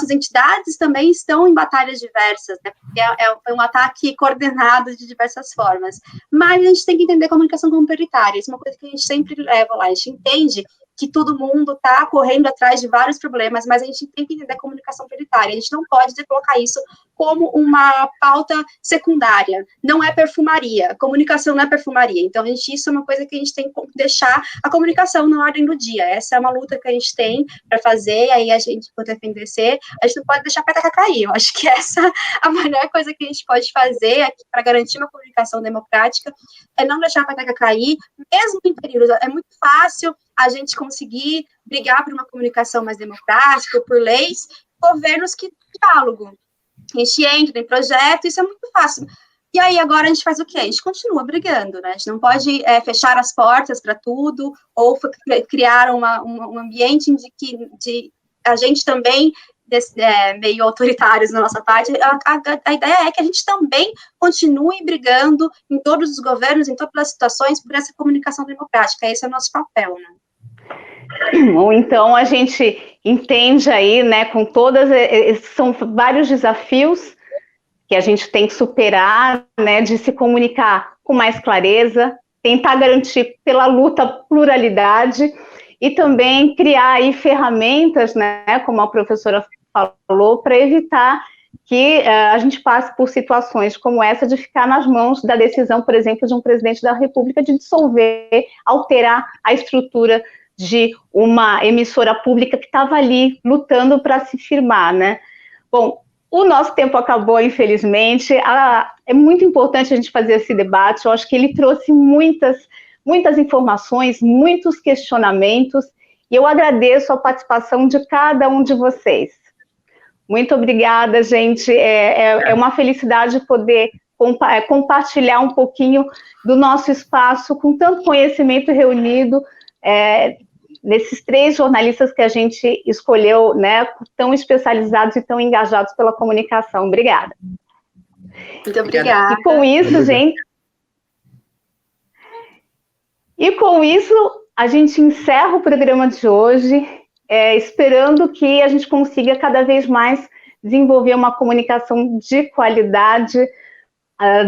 entidades também estão em batalhas diversas, né? Porque é um ataque coordenado de diversas formas. Mas a gente tem que entender a comunicação como prioritária. Isso é uma coisa que a gente sempre leva lá. A gente entende que todo mundo está correndo atrás de vários problemas, mas a gente tem que entender a comunicação prioritária. A gente não pode colocar isso como uma pauta secundária. Não é perfumaria. Comunicação não é perfumaria. Então, isso é uma coisa que a gente tem que deixar a comunicação na ordem do dia. Essa é uma luta que a gente tem para fazer, e aí a gente, enquanto FNDC, a gente não pode deixar a peteca cair. Eu acho que essa é a melhor coisa que a gente pode fazer aqui para garantir uma comunicação democrática, é não deixar a peteca cair, mesmo em períodos. É muito fácil a gente conseguir brigar por uma comunicação mais democrática, por leis, governos que diálogo. A gente entra em projeto, isso é muito fácil. E aí, agora a gente faz o quê? A gente continua brigando, né? A gente não pode fechar as portas para tudo, ou criar um ambiente de que a gente também, meio autoritários na nossa parte, a ideia é que a gente também continue brigando em todos os governos, em todas as situações, por essa comunicação democrática. Esse é o nosso papel, né? Ou então a gente entende aí, né, com são vários desafios que a gente tem que superar, né, de se comunicar com mais clareza, tentar garantir pela luta pluralidade e também criar aí ferramentas, né, como a professora falou, para evitar que a gente passe por situações como essa de ficar nas mãos da decisão, por exemplo, de um presidente da República de dissolver, alterar a estrutura de uma emissora pública que estava ali lutando para se firmar, né? Bom, o nosso tempo acabou, infelizmente. É muito importante a gente fazer esse debate. Eu acho que ele trouxe muitas informações, muitos questionamentos, e eu agradeço a participação de cada um de vocês. Muito obrigada, gente. É uma felicidade poder compartilhar um pouquinho do nosso espaço com tanto conhecimento reunido, nesses 3 jornalistas que a gente escolheu, né, tão especializados e tão engajados pela comunicação. Obrigada. Muito obrigada. E com isso, gente... E com isso, a gente encerra o programa de hoje, esperando que a gente consiga cada vez mais desenvolver uma comunicação de qualidade,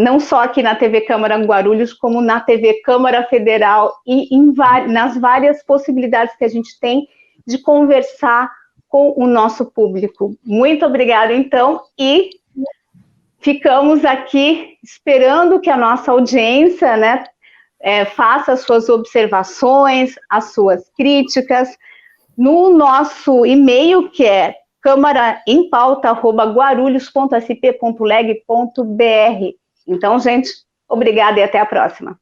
não só aqui na TV Câmara Guarulhos, como na TV Câmara Federal e nas várias possibilidades que a gente tem de conversar com o nosso público. Muito obrigada, então, e ficamos aqui esperando que a nossa audiência, né, faça as suas observações, as suas críticas, no nosso e-mail, que é câmaraempauta@guarulhos.sp.leg.br. Então, gente, obrigada e até a próxima.